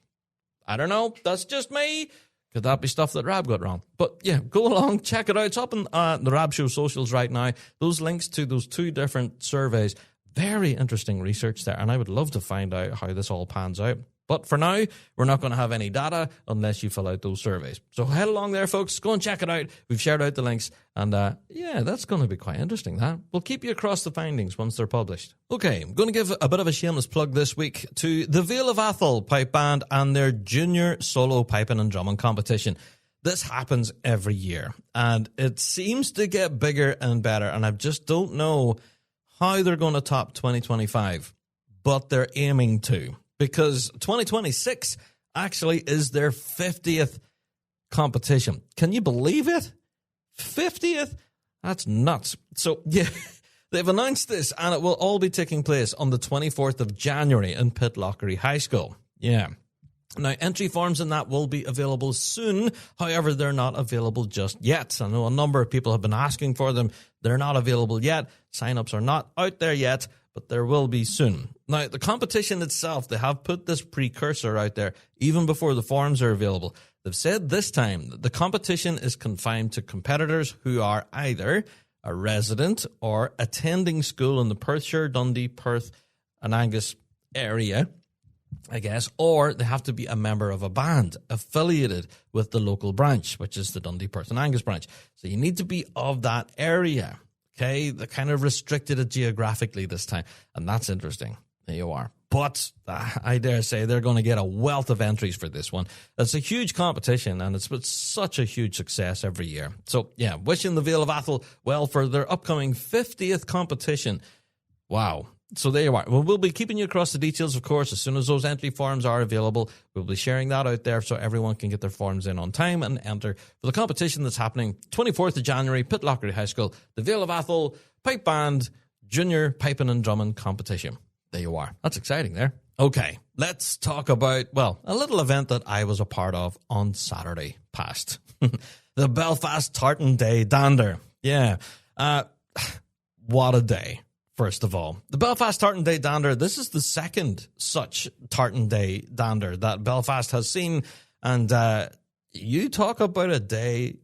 I don't know, that's just me. Could that be stuff that Rab got wrong? But yeah, go along, check it out. It's up on the Rab Show socials right now. Those links to those two different surveys. Very interesting research there, and I would love to find out how this all pans out. But for now, we're not going to have any data unless you fill out those surveys. So head along there, folks. Go and check it out. We've shared out the links. And that's going to be quite interesting, that. We'll keep you across the findings once they're published. Okay, I'm going to give a bit of a shameless plug this week to the Vale of Atholl Pipe Band and their junior solo piping and drumming competition. This happens every year, and it seems to get bigger and better. And I just don't know how they're going to top 2025, but they're aiming to. Because 2026 actually is their 50th competition. Can you believe it? 50th? That's nuts. So, yeah, they've announced this, and it will all be taking place on the 24th of January in Pitlochry High School. Yeah. Now, entry forms in that will be available soon. However, they're not available just yet. I know a number of people have been asking for them. They're not available yet. Sign-ups are not out there yet, but there will be soon. Now, the competition itself, they have put this precursor out there even before the forms are available. They've said this time that the competition is confined to competitors who are either a resident or attending school in the Perthshire, Dundee, Perth, and Angus area, I guess, or they have to be a member of a band affiliated with the local branch, which is the Dundee, Perth, and Angus branch. So you need to be of that area. Okay, they kind of restricted it geographically this time, and that's interesting. There you are. But I dare say they're going to get a wealth of entries for this one. It's a huge competition, and it's been such a huge success every year. So, yeah, wishing the Vale of Atholl well for their upcoming 50th competition. Wow. So there you are. We'll be keeping you across the details, of course, as soon as those entry forms are available. We'll be sharing that out there so everyone can get their forms in on time and enter for the competition that's happening 24th of January, Pitlochry High School, the Vale of Atholl Pipe Band Junior Piping and Drumming Competition. There you are. That's exciting there. Okay, let's talk about, well, a little event that I was a part of on Saturday past. The Belfast Tartan Day Dander. Yeah. What a day. First of all, the Belfast Tartan Day Dander, this is the second such Tartan Day Dander that Belfast has seen. And you talk about a day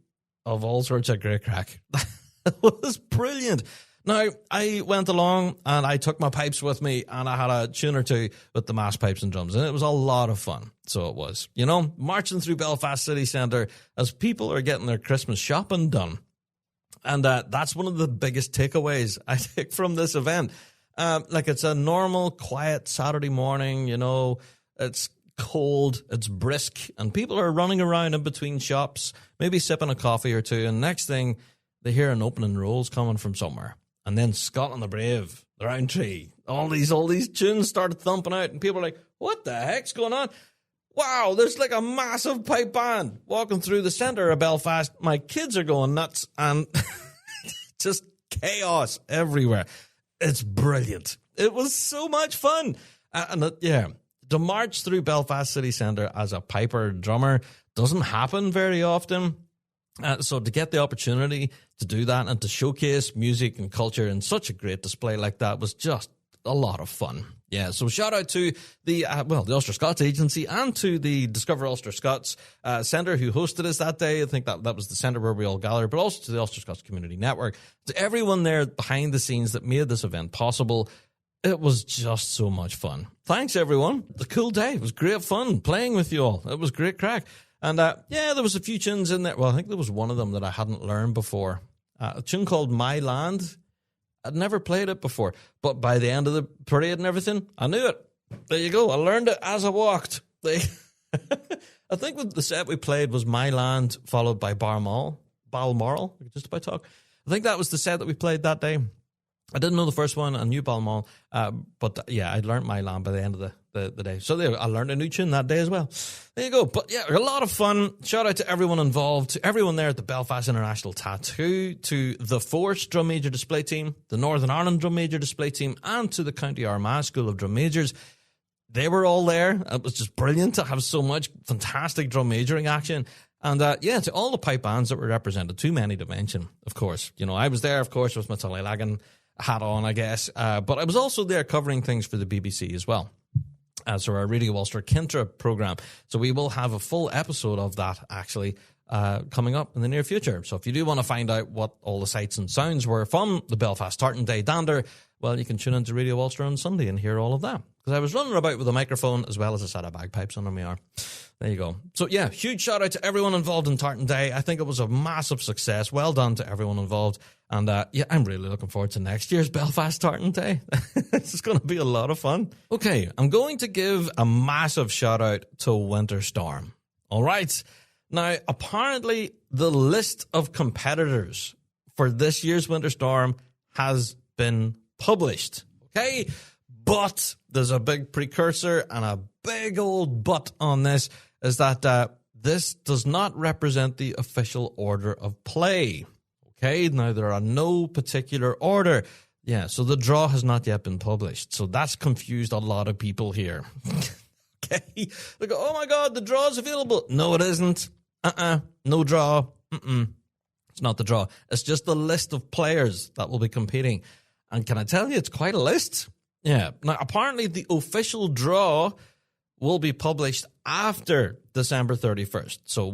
of all sorts of great crack. It was brilliant. Now, I went along and I took my pipes with me and I had a tune or two with the mass pipes and drums. And it was a lot of fun. So it was, you know, marching through Belfast city centre as people are getting their Christmas shopping done. And that's one of the biggest takeaways I take from this event. Like, it's a normal, quiet Saturday morning, you know, it's cold, it's brisk, and people are running around in between shops, maybe sipping a coffee or two, and next thing, they hear an opening rolls coming from somewhere. And then Scotland the Brave, the Roundtree, all these tunes started thumping out, and people are like, what the heck's going on? Wow, there's like a massive pipe band walking through the centre of Belfast. My kids are going nuts, and just chaos everywhere. It's brilliant. It was so much fun. To march through Belfast city centre as a piper drummer doesn't happen very often. So to get the opportunity to do that and to showcase music and culture in such a great display like that was just a lot of fun. Yeah, so shout out to the Ulster Scots Agency and to the Discover Ulster Scots Centre who hosted us that day. I think that was the centre where we all gathered, but also to the Ulster Scots Community Network, to everyone there behind the scenes that made this event possible. It was just so much fun. Thanks, everyone. It was a cool day. It was great fun playing with you all. It was great crack. And there was a few tunes in there. Well, I think there was one of them that I hadn't learned before. A tune called My Land. I'd never played it before, but by the end of the parade and everything, I knew it. There you go. I learned it as I walked. I think the set we played was My Land, followed by Balmoral. I could just about talk. I think that was the set that we played that day. I didn't know the first one. I knew Balmoral, but yeah, I learned My Land by the end of the day. So I learned a new tune that day as well. There you go. But yeah, a lot of fun. Shout out to everyone involved, to everyone there at the Belfast International Tattoo, to the Force Drum Major Display Team, the Northern Ireland Drum Major Display Team, and to the County Armagh School of Drum Majors. They were all there. It was just brilliant to have so much fantastic drum majoring action. And to all the pipe bands that were represented, too many to mention, of course. You know, I was there, of course, with my Tully Lagan hat on, I guess. But I was also there covering things for the BBC as well. So our Radio Ulster Kintra programme. So we will have a full episode of that, actually, coming up in the near future. So if you do want to find out what all the sights and sounds were from the Belfast Tartan Day Dander, well, you can tune into Radio Ulster on Sunday and hear all of that. Because I was running about with a microphone as well as a set of bagpipes under my arm. There you go. So yeah, huge shout out to everyone involved in Tartan Day. I think it was a massive success. Well done to everyone involved. And I'm really looking forward to next year's Belfast Tartan Day. It's going to be a lot of fun. Okay, I'm going to give a massive shout out to Winter Storm. All right. Now, apparently the list of competitors for this year's Winter Storm has been published. Okay. But there's a big precursor and a big old but on this, is that this does not represent the official order of play. Okay, now there are no particular order. Yeah, so the draw has not yet been published. So that's confused a lot of people here. Okay, they go, oh my God, the draw is available. No, it isn't. No draw. It's not the draw. It's just the list of players that will be competing. And can I tell you, it's quite a list. Yeah. Now, apparently the official draw will be published after December 31st. So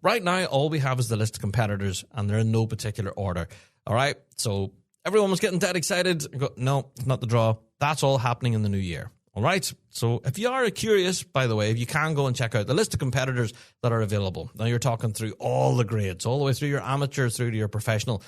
right now, all we have is the list of competitors, and they're in no particular order. All right. So everyone was getting dead excited. No, it's not the draw. That's all happening in the new year. All right. So if you are curious, by the way, you can go and check out the list of competitors that are available. Now you're talking through all the grades, all the way through your amateur through to your professional.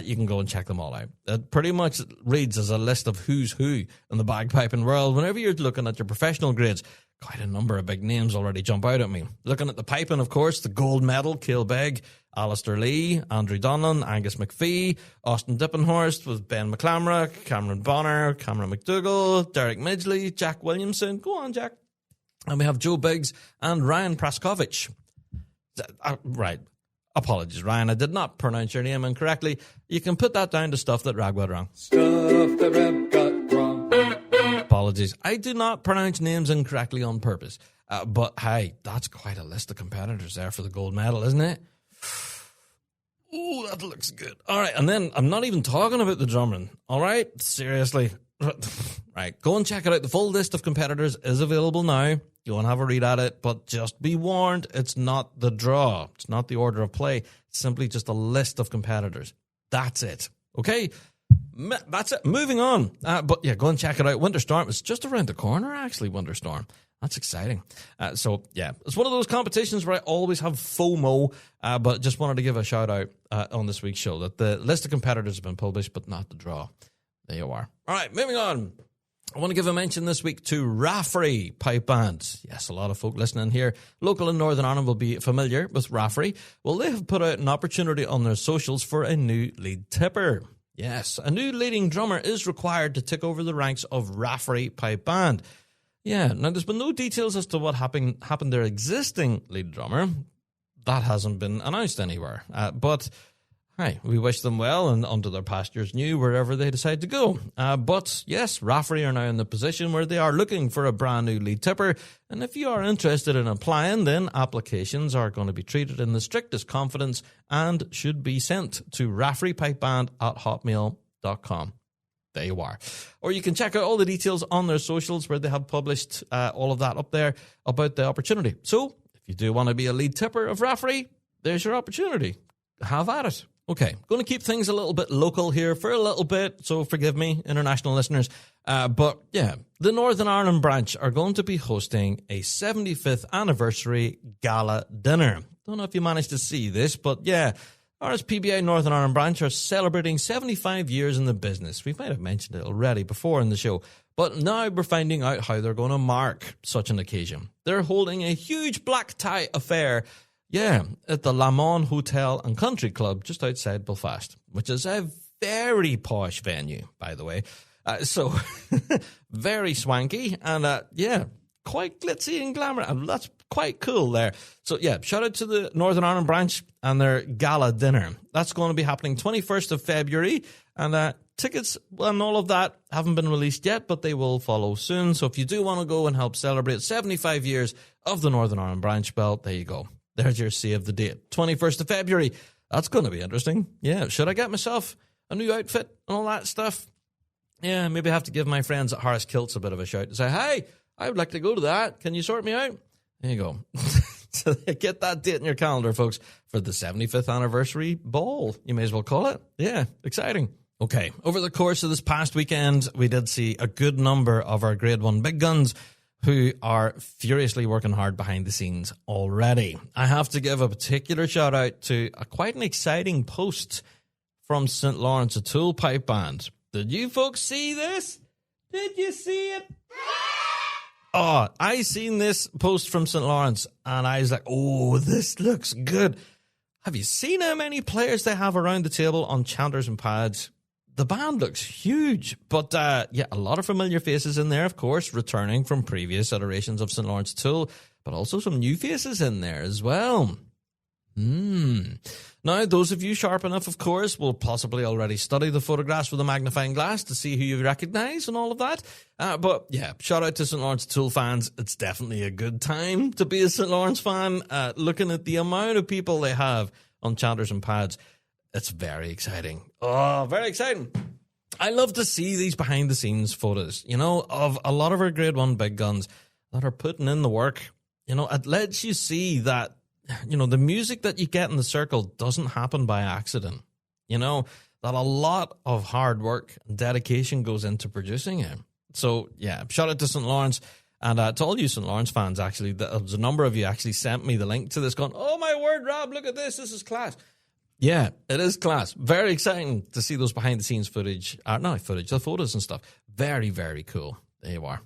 you can go and check them all out. It pretty much reads as a list of who's who in the bagpiping world. Whenever you're looking at your professional grades, quite a number of big names already jump out at me. Looking at the piping, of course, the gold medal, Cale Begg, Alistair Lee, Andrew Donlan, Angus McPhee, Austin Dippenhorst with Ben McClamrock, Cameron Bonner, Cameron McDougall, Derek Midgley, Jack Williamson. Go on, Jack. And we have Joe Biggs and Ryan Praskovich. Right. Apologies, Ryan. I did not pronounce your name incorrectly. You can put that down to stuff that Rab got wrong. Stuff that Rab got wrong. Apologies. I do not pronounce names incorrectly on purpose. But, hey, that's quite a list of competitors there for the gold medal, isn't it? Ooh, that looks good. All right, and then I'm not even talking about the drumming. All right? Seriously. Right, go and check it out. The full list of competitors is available now. Go and have a read at it, but just be warned, it's not the draw. It's not the order of play. It's simply just a list of competitors. That's it. Okay? That's it. Moving on. But yeah, go and check it out. Winter Storm is just around the corner, actually, Winter Storm. That's exciting. So, yeah, it's one of those competitions where I always have FOMO, but just wanted to give a shout out on this week's show that the list of competitors have been published, but not the draw. There you are. All right, moving on. I want to give a mention this week to Rafferty Pipe Band. Yes, a lot of folk listening here, local in Northern Ireland, will be familiar with Rafferty. Well, they have put out an opportunity on their socials for a new lead tipper. Yes, a new leading drummer is required to take over the ranks of Rafferty Pipe Band. Yeah, now there's been no details as to what happened to their existing lead drummer. That hasn't been announced anywhere. But hi, we wish them well and onto their pastures new wherever they decide to go. But yes, Rafferty are now in the position where they are looking for a brand new lead tipper. And if you are interested in applying, then applications are going to be treated in the strictest confidence and should be sent to raffertypipeband@hotmail.com. There you are. Or you can check out all the details on their socials where they have published all of that up there about the opportunity. So if you do want to be a lead tipper of Rafferty, there's your opportunity. Have at it. Okay, going to keep things a little bit local here for a little bit, so forgive me, international listeners. But yeah, the Northern Ireland branch are going to be hosting a 75th anniversary gala dinner. Don't know if you managed to see this, but yeah, RSPBA Northern Ireland branch are celebrating 75 years in the business. We might have mentioned it already before in the show, but now we're finding out how they're going to mark such an occasion. They're holding a huge black tie affair, yeah, at the Lamont Hotel and Country Club just outside Belfast, which is a very posh venue, by the way. So, very swanky and, yeah, quite glitzy and glamour. And that's quite cool there. So, yeah, shout out to the Northern Ireland branch and their gala dinner. That's going to be happening 21st of February. And tickets and all of that haven't been released yet, but they will follow soon. So if you do want to go and help celebrate 75 years of the Northern Ireland branch, well, there you go. There's your save the date. 21st of February. That's going to be interesting. Yeah, should I get myself a new outfit and all that stuff? Yeah, maybe I have to give my friends at Harris Kilts a bit of a shout and say, hey, I would like to go to that. Can you sort me out? There you go. So get that date in your calendar, folks, for the 75th anniversary ball. You may as well call it. Yeah, exciting. Okay, over the course of this past weekend, we did see a good number of our Grade 1 big guns who are furiously working hard behind the scenes already. I have to give a particular shout out to quite an exciting post from St. Lawrence O'Toole Pipe Band. Did you folks see this? Did you see it? Oh, I seen this post from St. Lawrence and I was like, oh, this looks good. Have you seen how many players they have around the table on chanters and pads? The band looks huge, but yeah, a lot of familiar faces in there, of course, returning from previous iterations of St. Lawrence O'Toole, but also some new faces in there as well. Now, those of you sharp enough, of course, will possibly already study the photographs with a magnifying glass to see who you recognize and all of that. But yeah, shout out to St. Lawrence O'Toole fans. It's definitely a good time to be a St. Lawrence fan, looking at the amount of people they have on chanters and pads. It's very exciting. Oh, very exciting. I love to see these behind-the-scenes photos, you know, of a lot of our Grade 1 big guns that are putting in the work. You know, it lets you see that, you know, the music that you get in the circle doesn't happen by accident. You know, that a lot of hard work and dedication goes into producing it. So, yeah, shout out to St. Lawrence. And to all you St. Lawrence fans, actually, there's a number of you actually sent me the link to this going, oh, my word, Rob, look at this. This is class. Yeah, it is class. Very exciting to see those behind-the-scenes the photos and stuff. Very, very cool. There you are.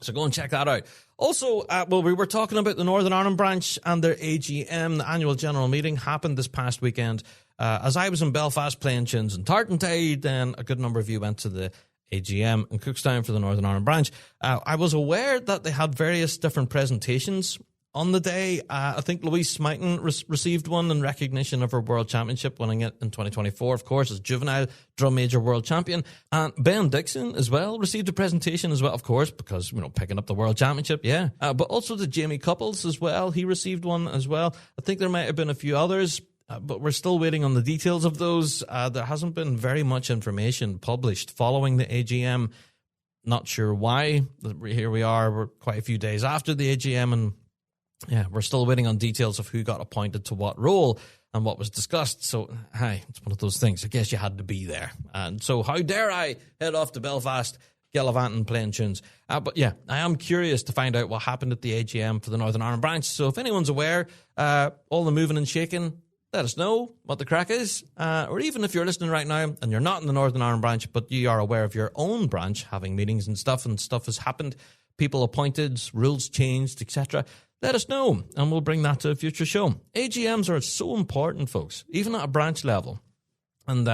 So go and check that out. Also, we were talking about the Northern Ireland branch and their AGM. The annual general meeting happened this past weekend. As I was in Belfast playing tunes and Tartantade, then a good number of you went to the AGM in Cookstown for the Northern Ireland branch. I was aware that they had various different presentations on the day. I think Louise Smighton received one in recognition of her World Championship, winning it in 2024, of course, as juvenile drum major world champion. And Ben Dixon as well received a presentation as well, of course, because, picking up the World Championship, yeah. But also the Jamie Couples as well. He received one as well. I think there might have been a few others, but we're still waiting on the details of those. There hasn't been very much information published following the AGM. Not sure why. Here we are. We're quite a few days after the AGM, and yeah, we're still waiting on details of who got appointed to what role and what was discussed. So, it's one of those things. I guess you had to be there. And so how dare I head off to Belfast, gallivanting, playing tunes. But yeah, I am curious to find out what happened at the AGM for the Northern Ireland branch. So if anyone's aware, all the moving and shaking, let us know what the crack is. Or even if you're listening right now and you're not in the Northern Ireland branch, but you are aware of your own branch having meetings and stuff has happened, people appointed, rules changed, etc., let us know, and we'll bring that to a future show. AGMs are so important, folks, even at a branch level. And,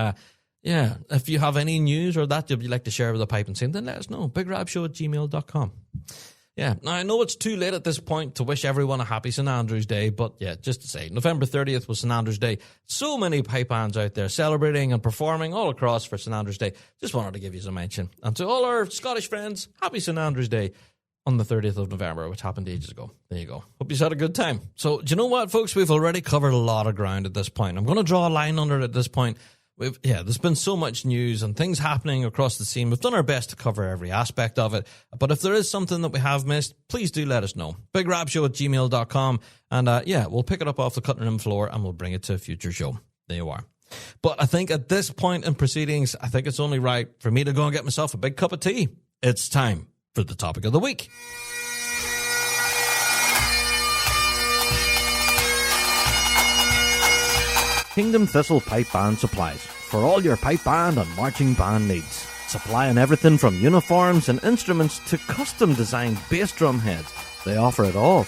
if you have any news or that you'd like to share with the pipe and scene, then let us know. bigrabshow@gmail.com. Yeah, now I know it's too late at this point to wish everyone a happy St. Andrew's Day, but yeah, just to say, November 30th was St. Andrew's Day. So many pipe bands out there celebrating and performing all across for St. Andrew's Day. Just wanted to give you some mention. And to all our Scottish friends, happy St. Andrew's Day on the 30th of November, which happened ages ago. There you go. Hope you had a good time. So, do you know what, folks? We've already covered a lot of ground at this point. I'm going to draw a line under it at this point. There's been so much news and things happening across the scene. We've done our best to cover every aspect of it. But if there is something that we have missed, please do let us know. bigrabshow@gmail.com. And we'll pick it up off the cutting room floor and we'll bring it to a future show. There you are. But I think at this point in proceedings, I think it's only right for me to go and get myself a big cup of tea. It's time for the topic of the week. Kingdom Thistle Pipe Band Supplies for all your pipe band and marching band needs. Supplying everything from uniforms and instruments to custom designed bass drum heads. They offer it all.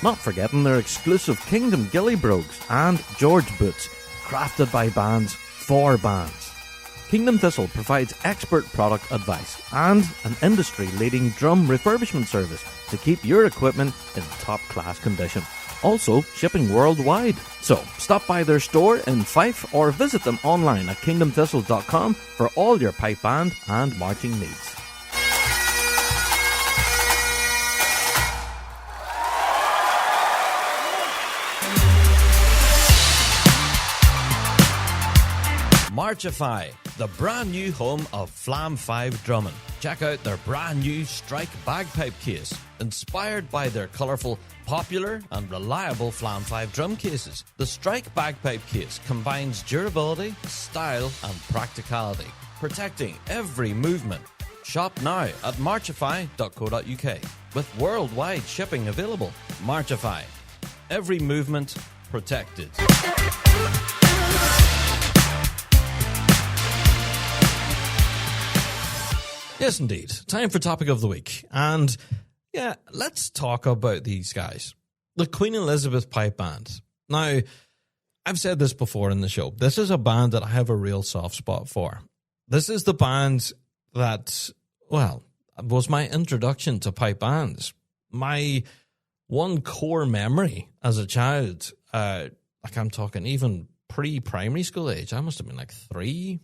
Not forgetting their exclusive Kingdom Gilly Brogues and George Boots, crafted by bands for bands. Kingdom Thistle provides expert product advice and an industry-leading drum refurbishment service to keep your equipment in top-class condition. Also, shipping worldwide. So, stop by their store in Fife or visit them online at kingdomthistle.com for all your pipe band and marching needs. Marchify, the brand new home of Flam 5 drumming. Check out their brand new Strike bagpipe case, inspired by their colourful, popular and reliable Flam 5 drum cases. The Strike bagpipe case combines durability, style and practicality, protecting every movement. Shop now at marchify.co.uk with worldwide shipping available. Marchify, every movement protected. Yes, indeed. Time for topic of the week. And yeah, let's talk about these guys. The Queen Elizabeth Pipe Band. Now, I've said this before in the show. This is a band that I have a real soft spot for. This is the band that, was my introduction to pipe bands. My one core memory as a child, I'm talking even pre-primary school age. I must have been 3-4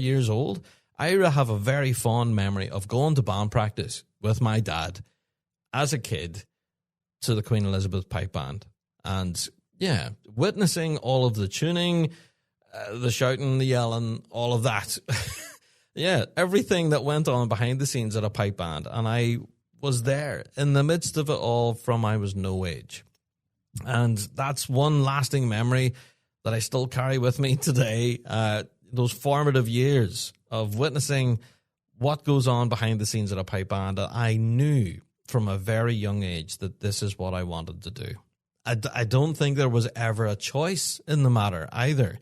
years old. I have a very fond memory of going to band practice with my dad as a kid to the Queen Elizabeth Pipe Band. And yeah, witnessing all of the tuning, the shouting, the yelling, all of that. Yeah, everything that went on behind the scenes at a pipe band. And I was there in the midst of it all from I was no age. And that's one lasting memory that I still carry with me today. Those formative years of witnessing what goes on behind the scenes at a pipe band. I knew from a very young age that this is what I wanted to do. I don't think there was ever a choice in the matter either.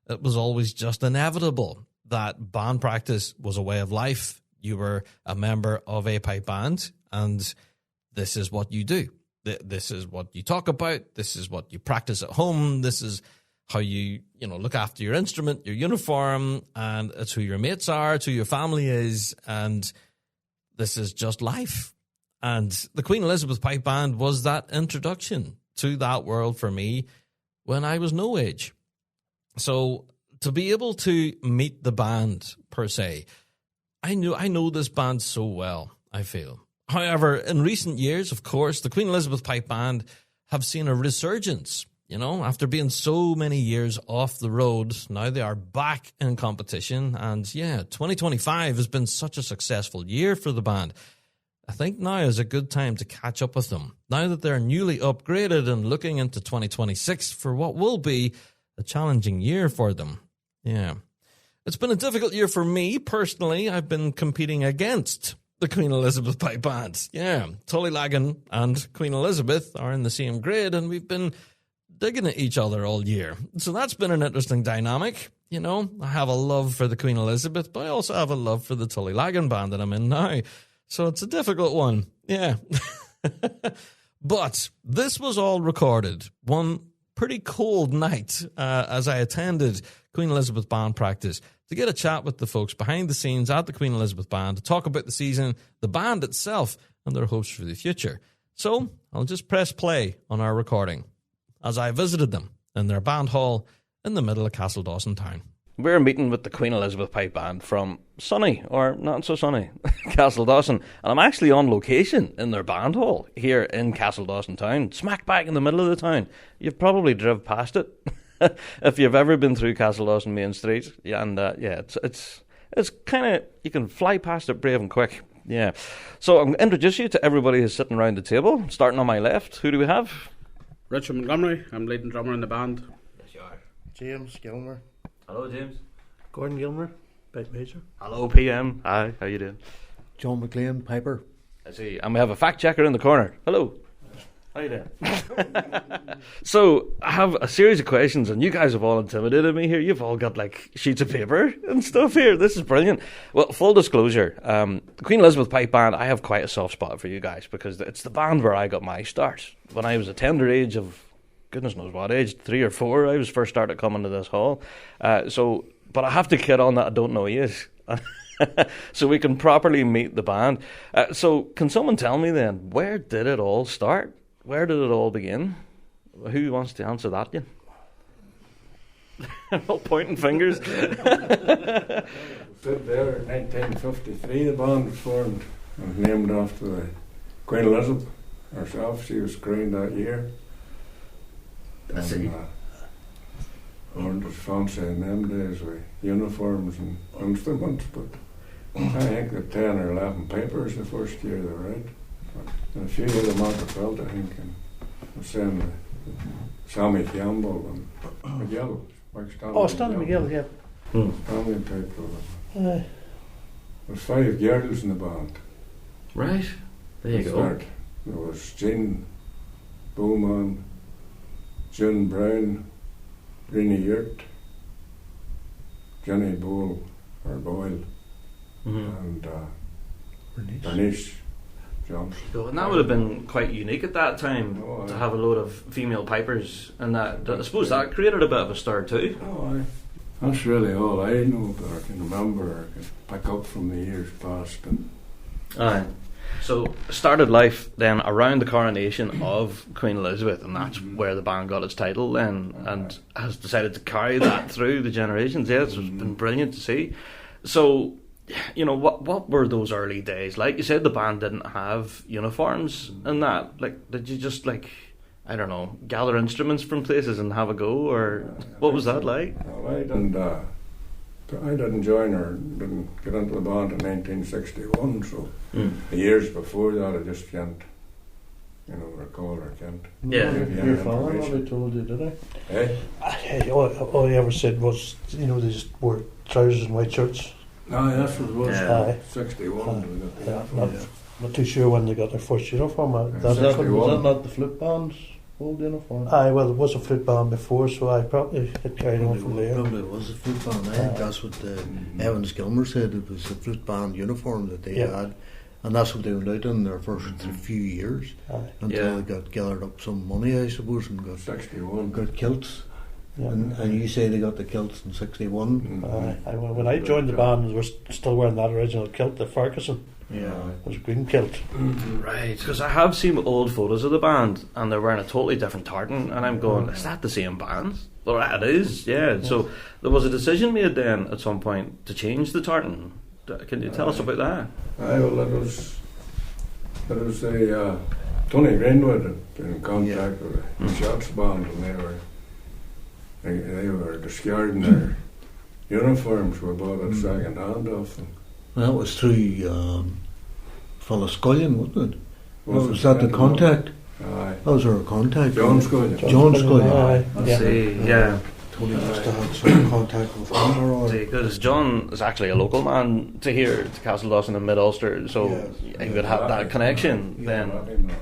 It was always just inevitable that band practice was a way of life. You were a member of a pipe band, and this is what you do. This is what you talk about. This is what you practice at home. This is how you look after your instrument, your uniform, and it's who your mates are, it's who your family is, and this is just life. And the Queen Elizabeth Pipe Band was that introduction to that world for me when I was no age. So to be able to meet the band per se, I know this band so well, I feel. However, in recent years, of course, the Queen Elizabeth Pipe Band have seen a resurgence. After being so many years off the road, now they are back in competition. And 2025 has been such a successful year for the band. I think now is a good time to catch up with them. Now that they're newly upgraded and looking into 2026 for what will be a challenging year for them. Yeah. It's been a difficult year for me personally. I've been competing against the Queen Elizabeth Pipe Band. Yeah. Tullylagan and Queen Elizabeth are in the same grade, and we've been digging at each other all year. So that's been an interesting dynamic. I have a love for the Queen Elizabeth, but I also have a love for the Tullylagan band that I'm in now. So it's a difficult one. Yeah. But this was all recorded one pretty cold night as I attended Queen Elizabeth band practice to get a chat with the folks behind the scenes at the Queen Elizabeth band to talk about the season, the band itself, and their hopes for the future. So I'll just press play on our recording as I visited them in their band hall in the middle of Castledawson town. We're meeting with the Queen Elizabeth Pipe Band from sunny, or not so sunny, Castledawson. And I'm actually on location in their band hall here in Castledawson town, smack bang in the middle of the town. You've probably driven past it if you've ever been through Castledawson Main Street. Yeah, and it's kind of, you can fly past it brave and quick. Yeah. So I'm going to introduce you to everybody who's sitting around the table. Starting on my left, who do we have? Richard Montgomery, I'm leading drummer in the band. Yes, you are. James Gilmer. Hello, James. Gordon Gilmer, pipe major. Hello, PM. Hi, how you doing? John McLean, piper. I see. And we have a fact checker in the corner. Hello. How you doing? So, I have a series of questions, and you guys have all intimidated me here. You've all got, sheets of paper and stuff here. This is brilliant. Well, full disclosure, the Queen Elizabeth Pipe Band, I have quite a soft spot for you guys, because it's the band where I got my start. When I was a tender age of, goodness knows what age, 3 or 4, I was first started coming to this hall. But I have to kid on that I don't know age. So we can properly meet the band. So can someone tell me then, where did it all start? Where did it all begin? Who wants to answer that, Ian? All pointing fingers. There, 1953 the band was formed. It was named after the Queen Elizabeth herself. She was crowned that year. I see. Weren't as fancy in them days with uniforms and instruments, but I think the 10 or 11 papers the first year they were out. And a few of them out the felt, I think, and the same Sammy Campbell and McGill. Stanley McGill, yeah. Stanley played for them. There's 5 girls in the band. Right. There you go. There was Jean Bowman, June Brown, Renee Yurt, Jenny Boyle, and Bernice Johnson. And that would have been quite unique at that time, to have a load of female pipers, and that I suppose that created a bit of a stir too. That's really all I know, but I can remember, I can pick up from the years past. Aye. So started life then around the coronation of Queen Elizabeth, and that's where the band got its title then, and has decided to carry that through the generations. Yeah, it's been brilliant to see. So, what were those early days like? You said the band didn't have uniforms and that. Did you just I don't know, gather instruments from places and have a go, or what was that like? Well, I didn't join or didn't get into the band in 1961, so the years before that I just can't, recall or can't. Yeah. Your father never told you, did I? Eh? All he ever said was, they just wore trousers and white shirts. Aye, that's what it was. Yeah. 61. Not too sure when they got their first uniform. Yeah, was that 61. not the flute bands? old uniform? Aye, well, it was a flute band before, so I probably had carried on from there. Probably was a flute band. I think that's what Evans Gilmer said. It was a flute band uniform that they had, and that's what they went out in their first few years until they got gathered up some money, I suppose, and got 61. Got kilts. Yeah. And you say they got the kilts in 61. When I joined the band, we were still wearing that original kilt, the Ferguson. Yeah, it was a green kilt. Right, because I have seen old photos of the band and they're wearing a totally different tartan, and I'm going, is that the same band? Well, it is, yeah. So there was a decision made then at some point to change the tartan. Can you tell us about that? Well, it was a Tony Greenwood had been in contact with the Shots band, and they were discarding their uniforms we bought at second hand off them. That was through fellow Scullion, wasn't it? Was that the contact? Aye. That was our contact. John Scullion. John Scullion. Aye. I see, yeah. Tony must have had some contact with him or because John is actually a local man to here, to Castle Dawson in Mid-Ulster, so he would have that connection then.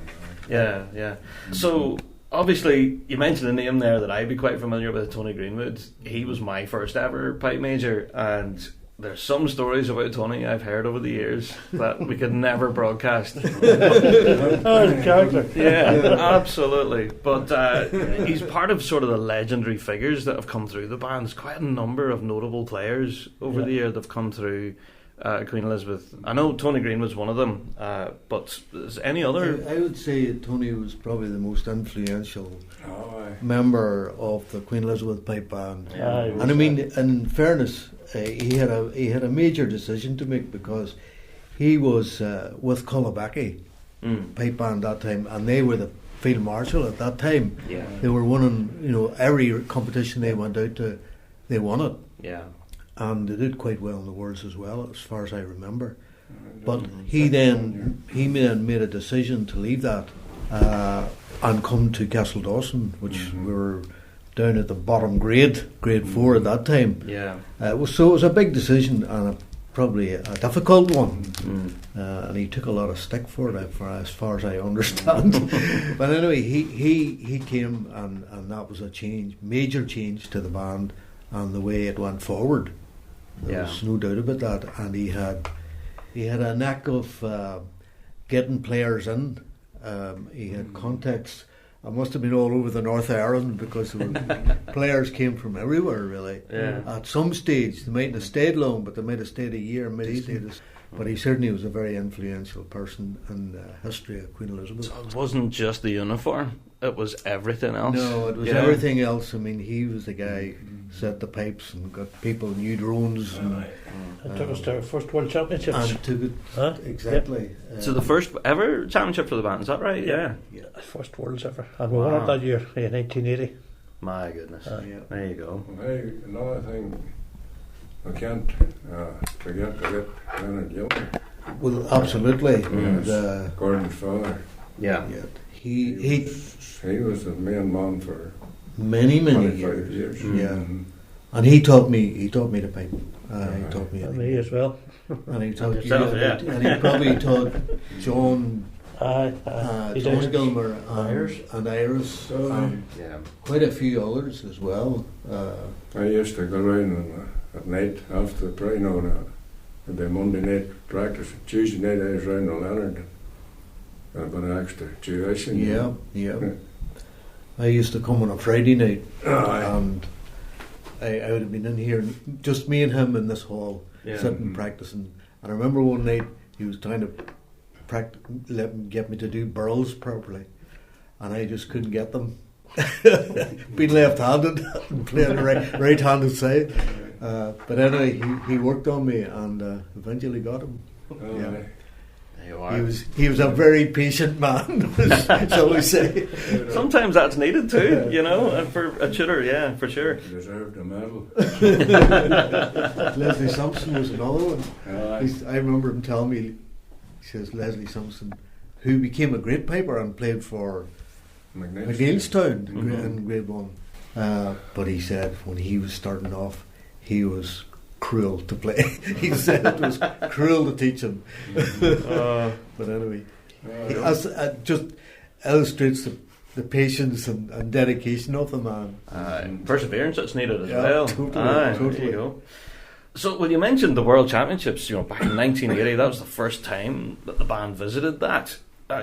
Yeah. So obviously, you mentioned a name there that I'd be quite familiar with, Tony Greenwood. He was my first ever pipe major, and there's some stories about Tony I've heard over the years that we could never broadcast. Character. Yeah, absolutely. But he's part of sort of the legendary figures that have come through the band. There's quite a number of notable players over the year that have come through Queen Elizabeth. I know Tony Greenwood's one of them, but is any other? I would say Tony was probably the most influential member of the Queen Elizabeth pipe band. And I mean, in fairness, he had a major decision to make, because he was with Culabaki pipe band that time, and they were the field marshal at that time. Yeah. They were winning, every competition they went out to, they won it. Yeah. And they did quite well in the Worlds as well, as far as I remember. But he then made a decision to leave that and come to Castle Dawson, which we were down at the bottom grade 4 at that time. Yeah. It was a big decision, and probably a difficult one. And he took a lot of stick for it, as far as I understand. But anyway, he came, and that was a major change to the band and the way it went forward. There's no doubt about that. And he had a knack of getting players in. He had contacts. I must have been all over the North of Ireland, because players came from everywhere, really. Yeah. At some stage, they mightn't have stayed long, but they might have stayed a year, maybe stayed. But he certainly was a very influential person in the history of Queen Elizabeth. So it wasn't just the uniform, it was everything else. No, it was everything else. I mean, he was the guy who set the pipes and got people new drones. And took us to our first World Championships. And took it, exactly. So the first ever championship for the band, is that right? Yeah. First Worlds ever. And we won it that year, in 1980. My goodness. There you go. Hey, another thing, I can't forget to get Leonard Gilmer. Well, absolutely. Gordon's father. Yeah. He was the main man for many years. Yeah. And he taught me to pipe. He taught me. And me as well. And he taught yourself, and he probably taught John. John Gilmer and Iris, quite a few others as well. I used to go around at night after the Monday night practice. Tuesday night I was around with Leonard and a bit of extra tuition. Yeah. I used to come on a Friday night, and I would have been in here, just me and him in this hall, sitting practicing. And I remember one night he was trying to get me to do burls properly, and I just couldn't get them. Being left-handed and playing the right-handed side, but anyway, he worked on me and eventually got him. There you are. He was a very patient man, shall we say? Sometimes that's needed too, and for a tutor, for sure. He deserved a medal. Leslie Simpson was another one. I remember him telling me. He says Leslie Simpson, who became a great piper and played for McNeilstown in Grade 1. But he said when he was starting off, he was cruel to play. He said it was cruel to teach him. But anyway, just illustrates the patience and dedication of the man. Perseverance that's needed as Yeah, well. totally. There you go. So, well, you mentioned the World Championships, back in 1980. That was the first time that the band visited that.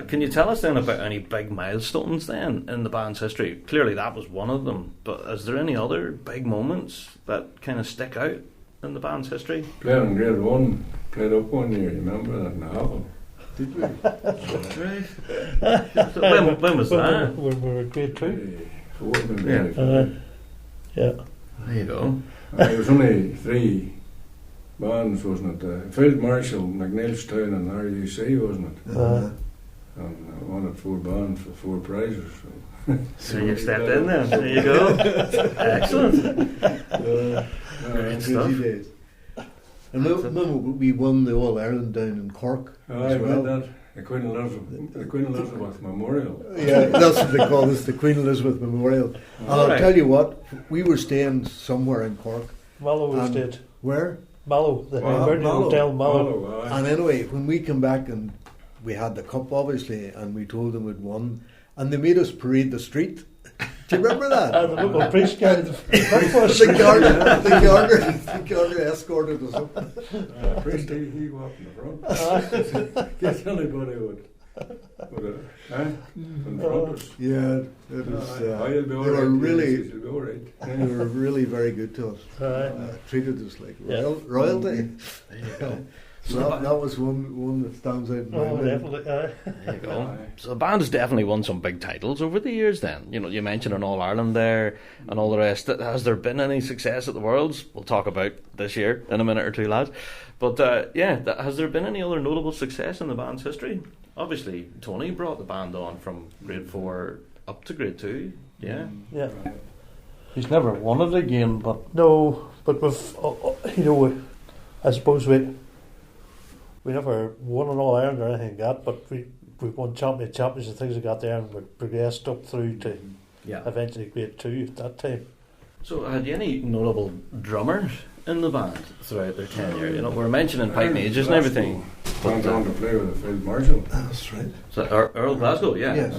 Can you tell us then about any big milestones then in the band's history? Clearly that was one of them, but is there any other big moments that kind of stick out in the band's history? Played in grade 1, played up one year, you remember that in the Havel? Did we? So when was that? When we were grade 2. Yeah. There you go. There was only 3 bands, wasn't it? Field Marshal, McNeilstown and RUC, wasn't it? And I wanted 4 bands for 4 prizes. So you stepped in then. There you go. Excellent. Great stuff. Days. And remember we won the All Ireland down in Cork as well. That. The Queen Elizabeth Memorial. Yeah, that's what they call this, the Queen Elizabeth Memorial. And I'll tell you what, we were staying somewhere in Cork. Mallow stayed. Where? Mallow, the Emergency Hotel Mallow. And anyway, when we came back and we had the cup, obviously, and we told them we'd won, and they made us parade the street. Do you remember that? The local priest carried the gardener escorted us up. Priest, he walked in the front. Guess anybody would confront us. Yeah, it was. They were really very good to us. Treated us like royalty. There you go. So that was one that stands out in my mind. Definitely. There you go. So the band has definitely won some big titles over the years then. You mentioned an All-Ireland there and all the rest. Has there been any success at the Worlds? We'll talk about this year in a minute or two, lads. But has there been any other notable success in the band's history? Obviously, Tony brought the band on from grade 4 up to grade 2. Yeah. Yeah. He's never won it again, but... No, but we've, I suppose we never won an All-Ireland or anything like that, but we won champions and things like that there, and we progressed up through to eventually grade 2 at that time. So had you any notable drummers in the band throughout their tenure? We're mentioning pipe majors and everything. Went on to play with the Field Marshal. That's right. So Earl Glasgow, Yes.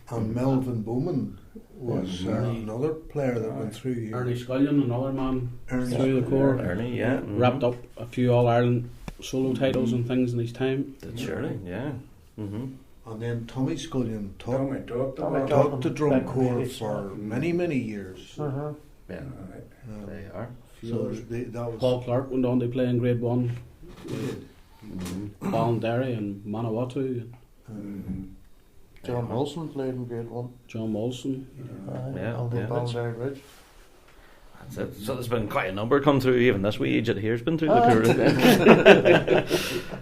And Melvin Bowman was another player that went through here. Ernie Scullion, another man through the corps. Ernie, yeah. Wrapped up a few All-Ireland solo titles and things in his time. Surely, yeah. And then Tommy Scullion taught the drum drum corps for many years. Uh-huh. Yeah, they are. So that was Paul Clark went on to play in grade 1 with Ballinderry and Manawatu. John Molson played in grade 1. John Molson. Ballinderry Bridge. That's it. So there's been quite a number come through, even this wee age here's been through the career.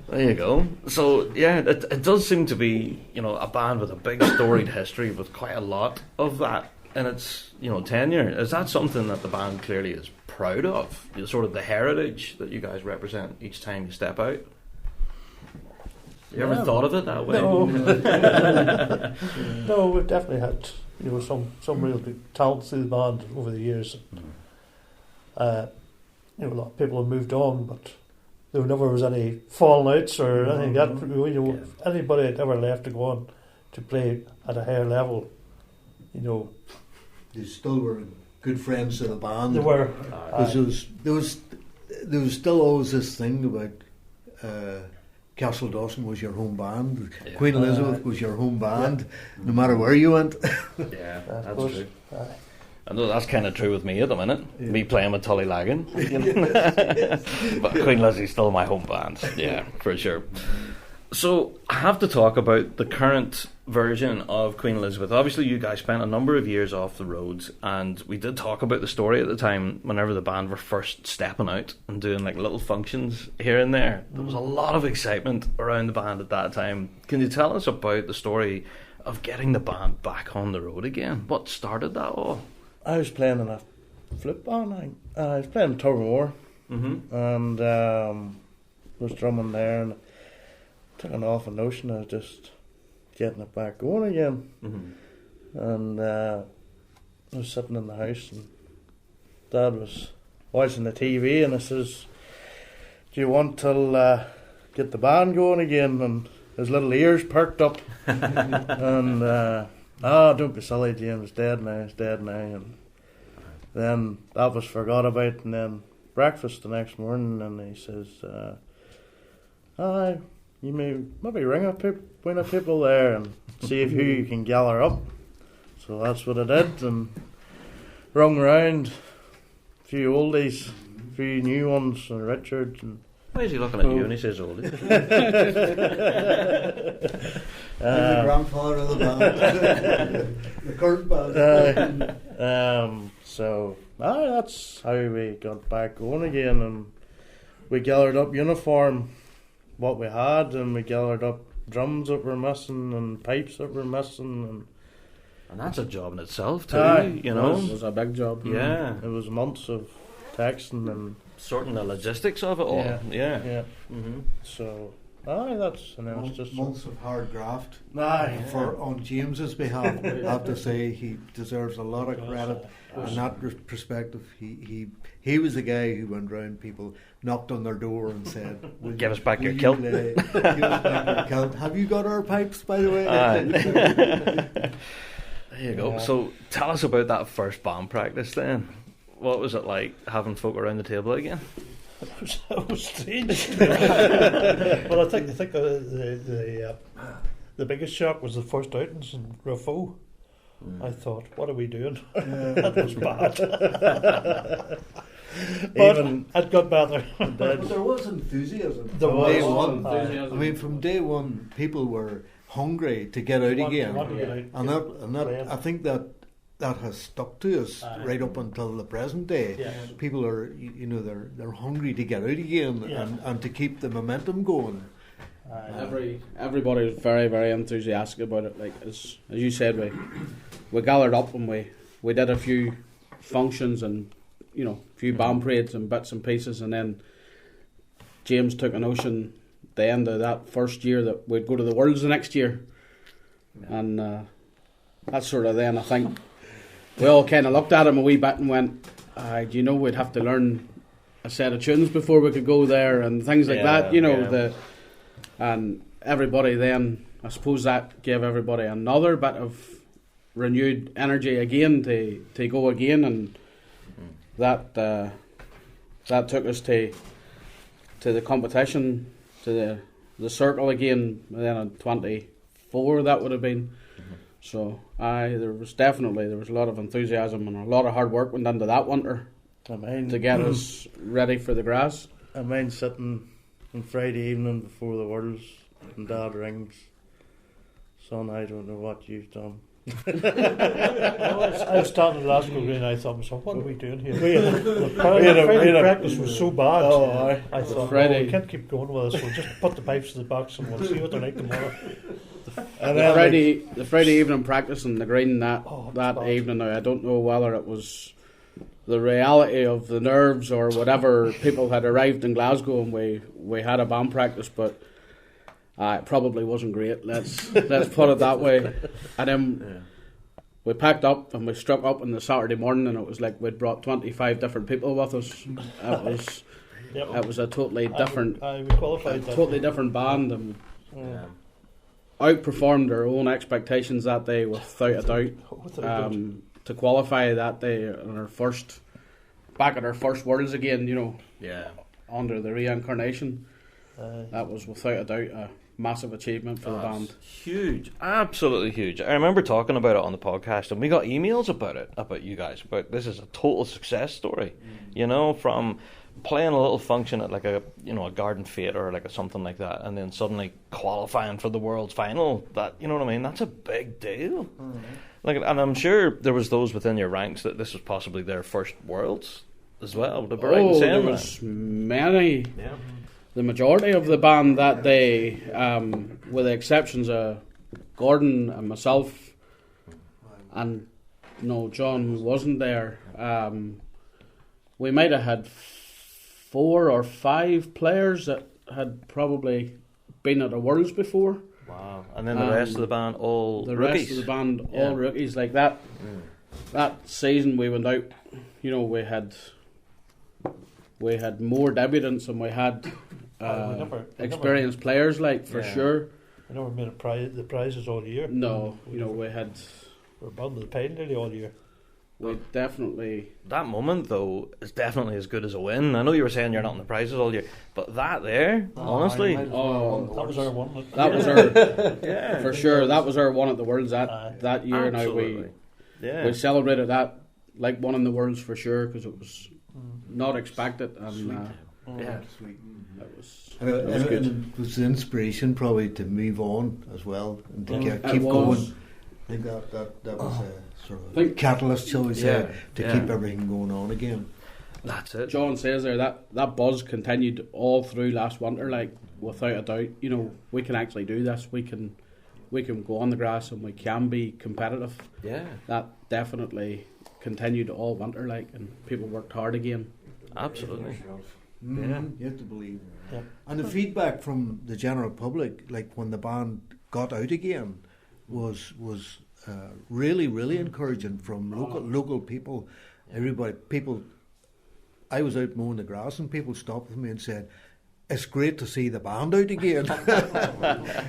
There you go. So yeah, it does seem to be a band with a big storied history with quite a lot of that in its tenure. Is that something that the band clearly is proud of? Sort of the heritage that you guys represent each time you step out. You ever thought of it that way? No. No, we've definitely had some real big talents through the band over the years. A lot of people have moved on, but there never was any falling outs or anything like that. Anybody that ever left to go on to play at a higher level, they still were good friends of the band. They were. There was still always this thing about Castle Dawson was your home band. Queen Elizabeth was your home band, no matter where you went. Yeah, that's true. I know that's kind of true with me at the minute. Me playing with Tullylagan. But Queen Lizzie's still my home band. Yeah, for sure. So I have to talk about the current version of Queen Elizabeth. Obviously you guys spent a number of years off the roads, and we did talk about the story at the time whenever the band were first stepping out and doing like little functions here and there. There was a lot of excitement around the band at that time. Can you tell us about the story of getting the band back on the road again? What started that all? I was playing in a flip band. I was playing in Tobermore, and was drumming there, and took an awful notion of just getting it back going again. And I was sitting in the house, and Dad was watching the TV, and I says, "Do you want to get the band going again?" And his little ears perked up, and Don't be silly, James. Dead now. And then that was forgot about, and then breakfast the next morning, and he says, you may maybe ring a people there and see if who you can gather up. So that's what I did, and rung round a few oldies, a few new ones, and Richard. And why is he looking at you when he says oldies? I'm the grandfather of the band. The current band. So that's how we got back going again, and we gathered up uniform, what we had, and we gathered up drums that were missing and pipes that were missing, and that's a job in itself too. You know, it was a big job. Yeah, it was months of texting and sorting the logistics of it all. Yeah. Mm-hmm. So that's just months of hard graft. On James's behalf, I have to say he deserves a lot of credit. In that perspective, he was the guy who went round people, knocked on their door and said, "Give us back your kilt." Have you got our pipes, by the way? There you go. So tell us about that first band practice then. What was it like having folk around the table again? It was strange. Well, I think the biggest shock was the first outings in Raffo. I thought, what are we doing? That was bad. But it got better. But there was enthusiasm. From day one. I mean, from day one, people were hungry to get out again, and that I think that has stuck to us right up until the present day. Yeah. People are, they're hungry to get out again and to keep the momentum going. Everybody was very, very enthusiastic about it. Like as you said, we gathered up and we did a few functions and a few band parades and bits and pieces, and then James took a notion at the end of that first year that we'd go to the Worlds the next year, and that's sort of then I think we all kind of looked at him a wee bit and went, we'd have to learn a set of tunes before we could go there and things like that, and everybody then, I suppose that gave everybody another bit of renewed energy again to go again, and that took us to the competition, to the circle again, and then in 24 that would have been. So there was a lot of enthusiasm and a lot of hard work went into that winter to get us ready for the grass. I mind sitting on Friday evening before the Worlds and Dad rings, "Son, I don't know what you've done." I was starting the last Green. I thought, so what are we doing here? The Friday practice was so bad. I thought, we can't keep going with this. We'll just put the pipes in the box and we'll see what they're like tomorrow. The Friday evening practice in the green that evening, now I don't know whether it was the reality of the nerves or whatever. People had arrived in Glasgow and we had a band practice, but it probably wasn't great. Let's put it that way. And then we packed up and we struck up on the Saturday morning, and it was like we'd brought 25 different people with us. It was a totally different, different band, and outperformed our own expectations that day without a doubt. To qualify that day on back at our first Worlds again, under the reincarnation, that was without a doubt a massive achievement for the band. Huge, absolutely huge. I remember talking about it on the podcast, and we got emails about you guys. But this is a total success story, from playing a little function at like a garden fete or like something like that, and then suddenly qualifying for the World's final. That what I mean? That's a big deal. Mm-hmm. And I'm sure there was those within your ranks that this was possibly their first Worlds as well. Would I be right in saying there was many. Yeah. The majority of the band that day, with the exceptions of Gordon and myself, and John wasn't there. We might have had 4 or 5 players that had probably been at the Worlds before. Wow! And then the rest of the band all rookies. Rest of the band all rookies like that. That season we went out. We had more debutants than we had experienced players, for sure. We never made the prizes all year. No, we had we're bottom of the pile nearly all year. We definitely... That moment, though, is definitely as good as a win. I know you were saying you're not in the prizes all year, but that there, honestly... that was our one. That was our... For sure, that was our one at the Worlds that year. Absolutely. Now we celebrated that like one in the Worlds for sure, because it was not expected. And sweet. It was good. It was the inspiration probably to move on as well and to keep going. I think that was a sort of catalyst, shall we say, to keep everything going on again. That's it. John says there that buzz continued all through last winter, like without a doubt. You know, we can actually do this. We can go on the grass and we can be competitive. Yeah. That definitely continued all winter, like, and people worked hard again. Absolutely. You have to believe. Yeah. And the feedback from the general public, like when the band got out again, was really, really encouraging from local people. People. I was out mowing the grass and people stopped with me and said, "It's great to see the band out again."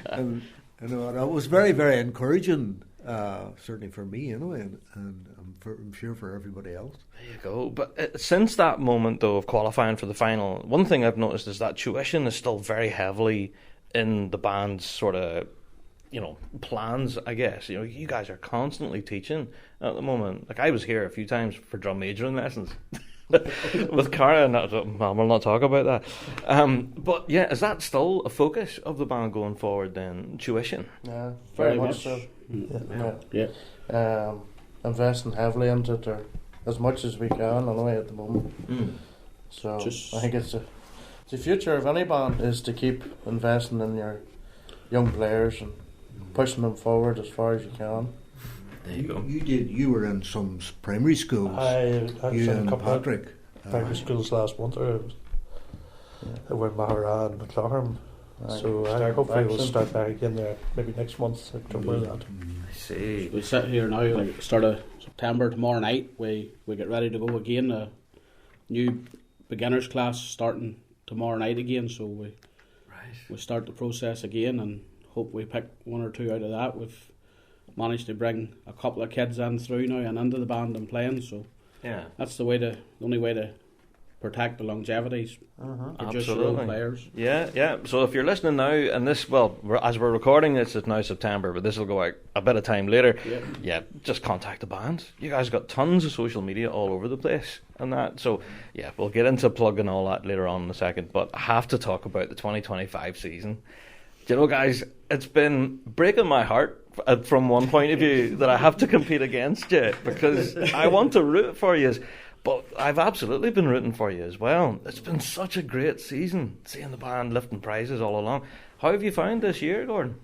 And that was very, very encouraging. Certainly for me, anyway, and I'm sure for everybody else. There you go. But since that moment, though, of qualifying for the final, one thing I've noticed is that tuition is still very heavily in the band's sort of, plans, I guess. You guys are constantly teaching at the moment. Like, I was here a few times for drum majoring lessons with Cara, and we'll not talk about that. But yeah, is that still a focus of the band going forward then? Tuition? Yeah, very much so. Yeah. Investing heavily into it, or as much as we can anyway at the moment. So I think it's the future of any band is to keep investing in your young players and pushing them forward as far as you can. There you go. You were in some primary schools. I was in a couple Patrick. primary schools last winter. I went Mahara and McLaughlin. So hopefully we'll start back again there maybe next month, October. That. I see. We sit here now, like start of September tomorrow night. We get ready to go again. A new beginners class starting tomorrow night again. So we start the process again and hope we pick one or two out of that. We've managed to bring a couple of kids in through now and into the band and playing. So that's the only way to protect the longevities. Produce your own players. Yeah. So if you're listening now, and this, as we're recording this, it's now September, but this will go out a bit of time later. Yeah, just contact the band. You guys got tons of social media all over the place and that. So yeah, we'll get into plugging all that later on in a second. But I have to talk about the 2025 season. Do you know, guys, it's been breaking my heart from one point of view that I have to compete against you because I want to root for you. But I've absolutely been rooting for you as well. It's been such a great season, seeing the band lifting prizes all along. How have you found this year, Gordon?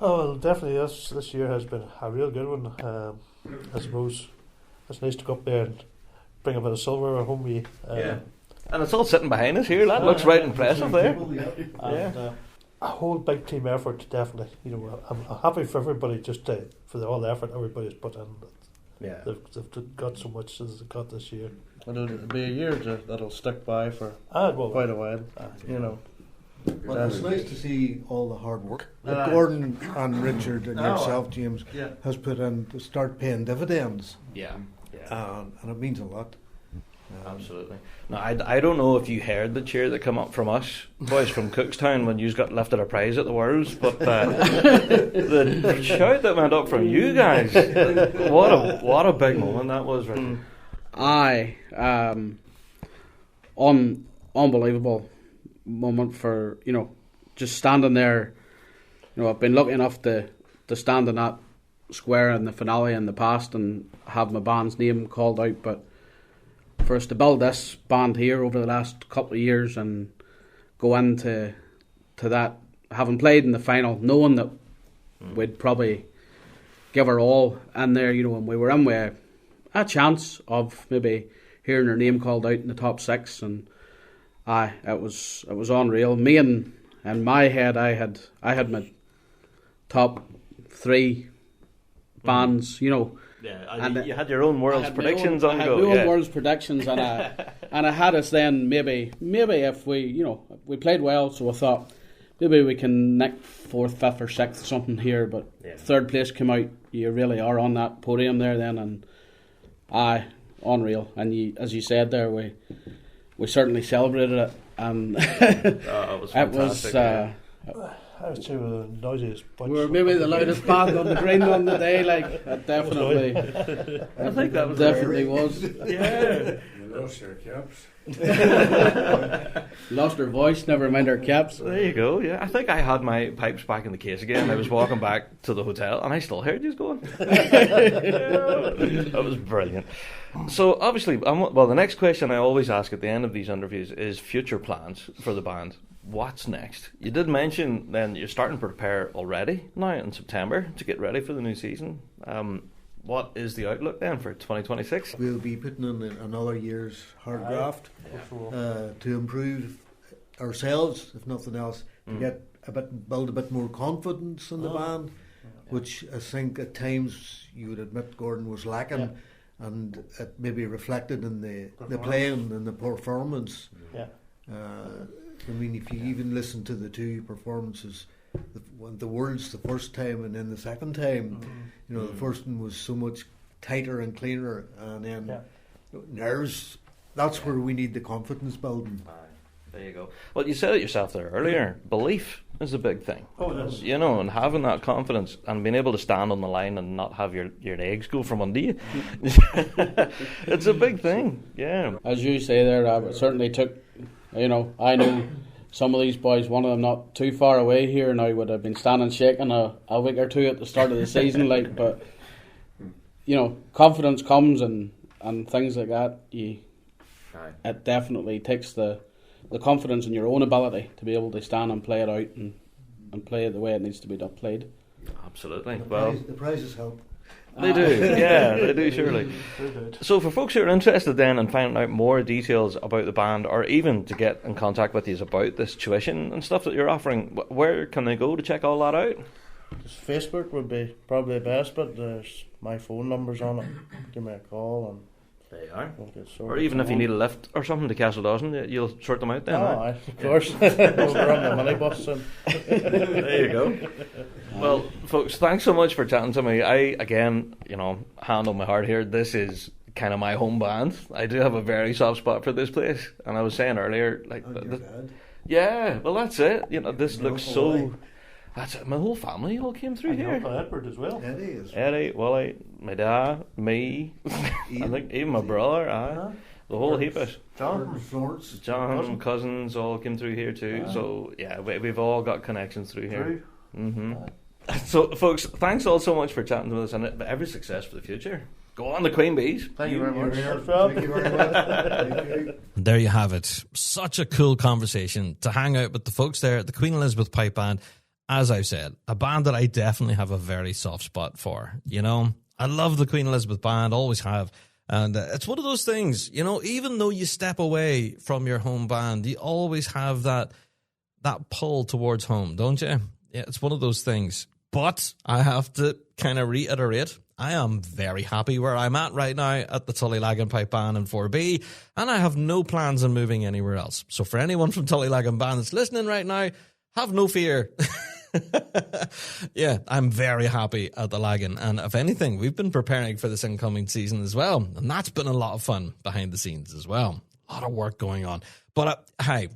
Oh, well, definitely this year has been a real good one. I suppose it's nice to go up there and bring a bit of silver home with you. And it's all sitting behind us here. That looks right impressive there. And, a whole big team effort, definitely. I'm happy for everybody for all the effort everybody's put in. Yeah, they've got so much as they got this year. It'll be a year that'll stick by for quite a while. Well, it's nice to see all the hard work that Gordon and Richard and yourself, James, has put in to start paying dividends. And it means a lot. Absolutely. Now, I don't know if you heard the cheer that come up from us boys from Cookstown when you got lifted a prize at the Worlds, but the shout that went up from you guys, what a big moment that was, Richard. Unbelievable moment for just standing there. I've been lucky enough to stand in that square in the finale in the past and have my band's name called out, but for us to build this band here over the last couple of years and go into that, having played in the final, knowing that we'd probably give our all in there, when we were in with a chance of maybe hearing our name called out in the top six, and it was unreal. Me in my head, I had my top three bands, Yeah, you had your own World's predictions on go. I had my own World's predictions, and I had us then maybe if we played well, so I thought maybe we can nick 4th, 5th or 6th something here, but third place came out, you really are on that podium there then, and unreal. And as you said there, we certainly celebrated it, and it was fantastic. I was two of the noisiest bunch. We were maybe the loudest band on the green on the day, like, that definitely. I think that was definitely was. Yeah. You lost your caps. Lost her voice, never mind her caps. There you go, yeah. I think I had my pipes back in the case again. I was walking back to the hotel and I still heard you going. That was brilliant. So obviously, the next question I always ask at the end of these interviews is future plans for the band. What's next? You did mention then you're starting to prepare already now in September to get ready for the new season. What is the outlook then for 2026? We'll be putting in another year's hard graft to improve ourselves, if nothing else, to build a bit more confidence in the band, which I think at times you would admit Gordon was lacking, and it maybe reflected in the playing and the performance. I mean, if you even listen to the two performances, the words the first time and then the second time, you know, the first one was so much tighter and cleaner, and then nerves. That's where we need the confidence building. There you go. Well, you said it yourself there earlier. Belief is a big thing. Oh, it is. You know, and having that confidence and being able to stand on the line and not have your legs go from under you. It's a big thing. Yeah. As you say there, it certainly took. You know, I know some of these boys, one of them not too far away here now, would have been standing shaking a week or two at the start of the season, like, but, you know, confidence comes and things like that. It definitely takes the confidence in your own ability to be able to stand and play it out and play it the way it needs to be played. Absolutely. The prizes help. They do, yeah, they do, surely. So for folks who are interested then in finding out more details about the band, or even to get in contact with you about this tuition and stuff that you're offering, where can they go to check all that out? Just Facebook would be probably the best, but there's my phone numbers on it. Give me a call and there you are. We'll get or even if you need a lift or something to Castledawson, you'll sort them out then. Of course. We'll run the minibus and there you go. Well, folks, thanks so much for chatting to me. I, again, you know, hand on my heart here, this is kind of my home band. I do have a very soft spot for this place, and I was saying earlier, like, yeah, well, that's it. You know, this looks so. That's it. My whole family all came through here. Uncle Edward as well. Eddie, Willie, my dad, me. I think even my brother. The whole heap of John, cousins all came through here too. So yeah, we've all got connections through here. So, folks, thanks all so much for chatting with us, and every success for the future. Go on, the Queen Bees. Thank you very much. Thank you very much. There you have it. Such a cool conversation to hang out with the folks there at the Queen Elizabeth Pipe Band. As I've said, a band that I definitely have a very soft spot for. You know, I love the Queen Elizabeth Band, always have. And it's one of those things, you know, even though you step away from your home band, you always have that pull towards home, don't you? Yeah, it's one of those things. But I have to kind of reiterate, I am very happy where I'm at right now at the Tullylagan Pipe Band in 4B, and I have no plans on moving anywhere else. So for anyone from Tullylagan Band that's listening right now, have no fear. Yeah, I'm very happy at the Lagan, and if anything, we've been preparing for this incoming season as well, and that's been a lot of fun behind the scenes as well. A lot of work going on. But hey,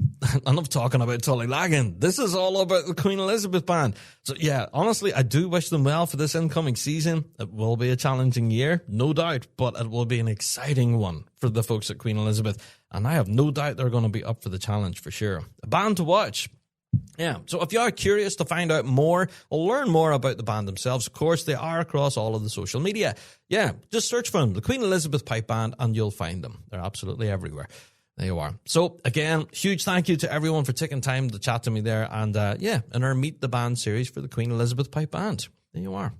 enough talking about Tullylagan. This is all about the Queen Elizabeth Band. So yeah, honestly, I do wish them well for this incoming season. It will be a challenging year, no doubt, but it will be an exciting one for the folks at Queen Elizabeth, and I have no doubt they're going to be up for the challenge for sure. A band to watch. Yeah, so if you are curious to find out more or learn more about the band themselves, of course, they are across all of the social media. Yeah, just search for them, the Queen Elizabeth Pipe Band, and you'll find them. They're absolutely everywhere. There you are. So, again, huge thank you to everyone for taking time to chat to me there. And, yeah, in our Meet the Band series for the Queen Elizabeth Pipe Band. There you are.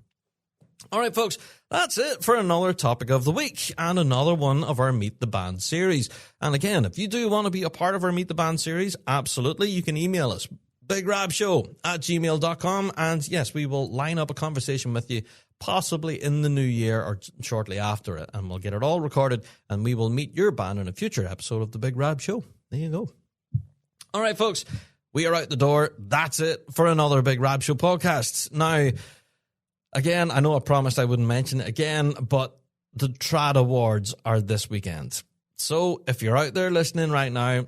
All right, folks, that's it for another topic of the week and another one of our Meet the Band series. And again, if you do want to be a part of our Meet the Band series, absolutely, you can email us, bigrabshow@gmail.com. And yes, we will line up a conversation with you possibly in the new year or shortly after it. And we'll get it all recorded and we will meet your band in a future episode of the Big Rab Show. There you go. All right, folks, we are out the door. That's it for another Big Rab Show podcast. Now, Again, I know I promised I wouldn't mention it again, but the Trad Awards are this weekend. So if you're out there listening right now,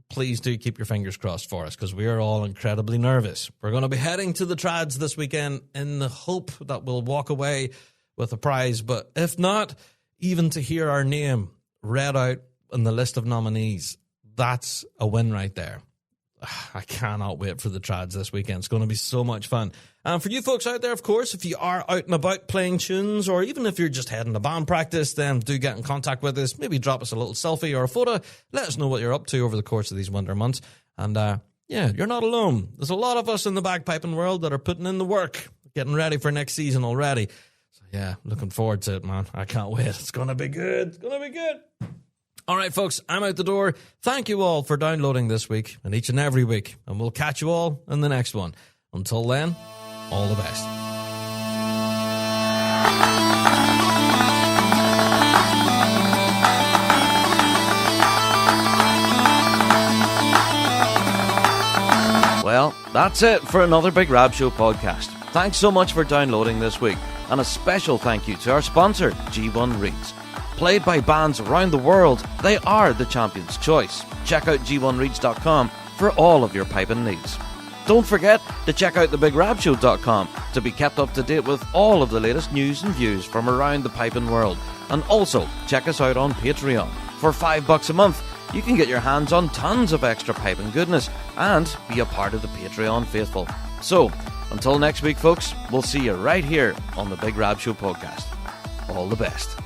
please do keep your fingers crossed for us, because we are all incredibly nervous. We're going to be heading to the Trads this weekend in the hope that we'll walk away with a prize. But if not, even to hear our name read out in the list of nominees, that's a win right there. I cannot wait for the Trads this weekend. It's going to be so much fun. And for you folks out there, of course, if you are out and about playing tunes, or even if you're just heading to band practice, then do get in contact with us. Maybe drop us a little selfie or a photo. Let us know what you're up to over the course of these winter months. And yeah, you're not alone. There's a lot of us in the bagpiping world that are putting in the work, getting ready for next season already. So yeah, looking forward to it, man. I can't wait. It's going to be good. It's going to be good. All right, folks, I'm out the door. Thank you all for downloading this week and each and every week. And we'll catch you all in the next one. Until then, all the best. Well, that's it for another Big Rab Show podcast. Thanks so much for downloading this week. And a special thank you to our sponsor, G1 Reeds. Played by bands around the world, they are the champion's choice. Check out g1reeds.com for all of your piping needs. Don't forget to check out thebigrabshow.com to be kept up to date with all of the latest news and views from around the piping world. And also, check us out on Patreon. For $5 a month, you can get your hands on tons of extra piping goodness and be a part of the Patreon faithful. So, until next week, folks, we'll see you right here on the Big Rab Show podcast. All the best.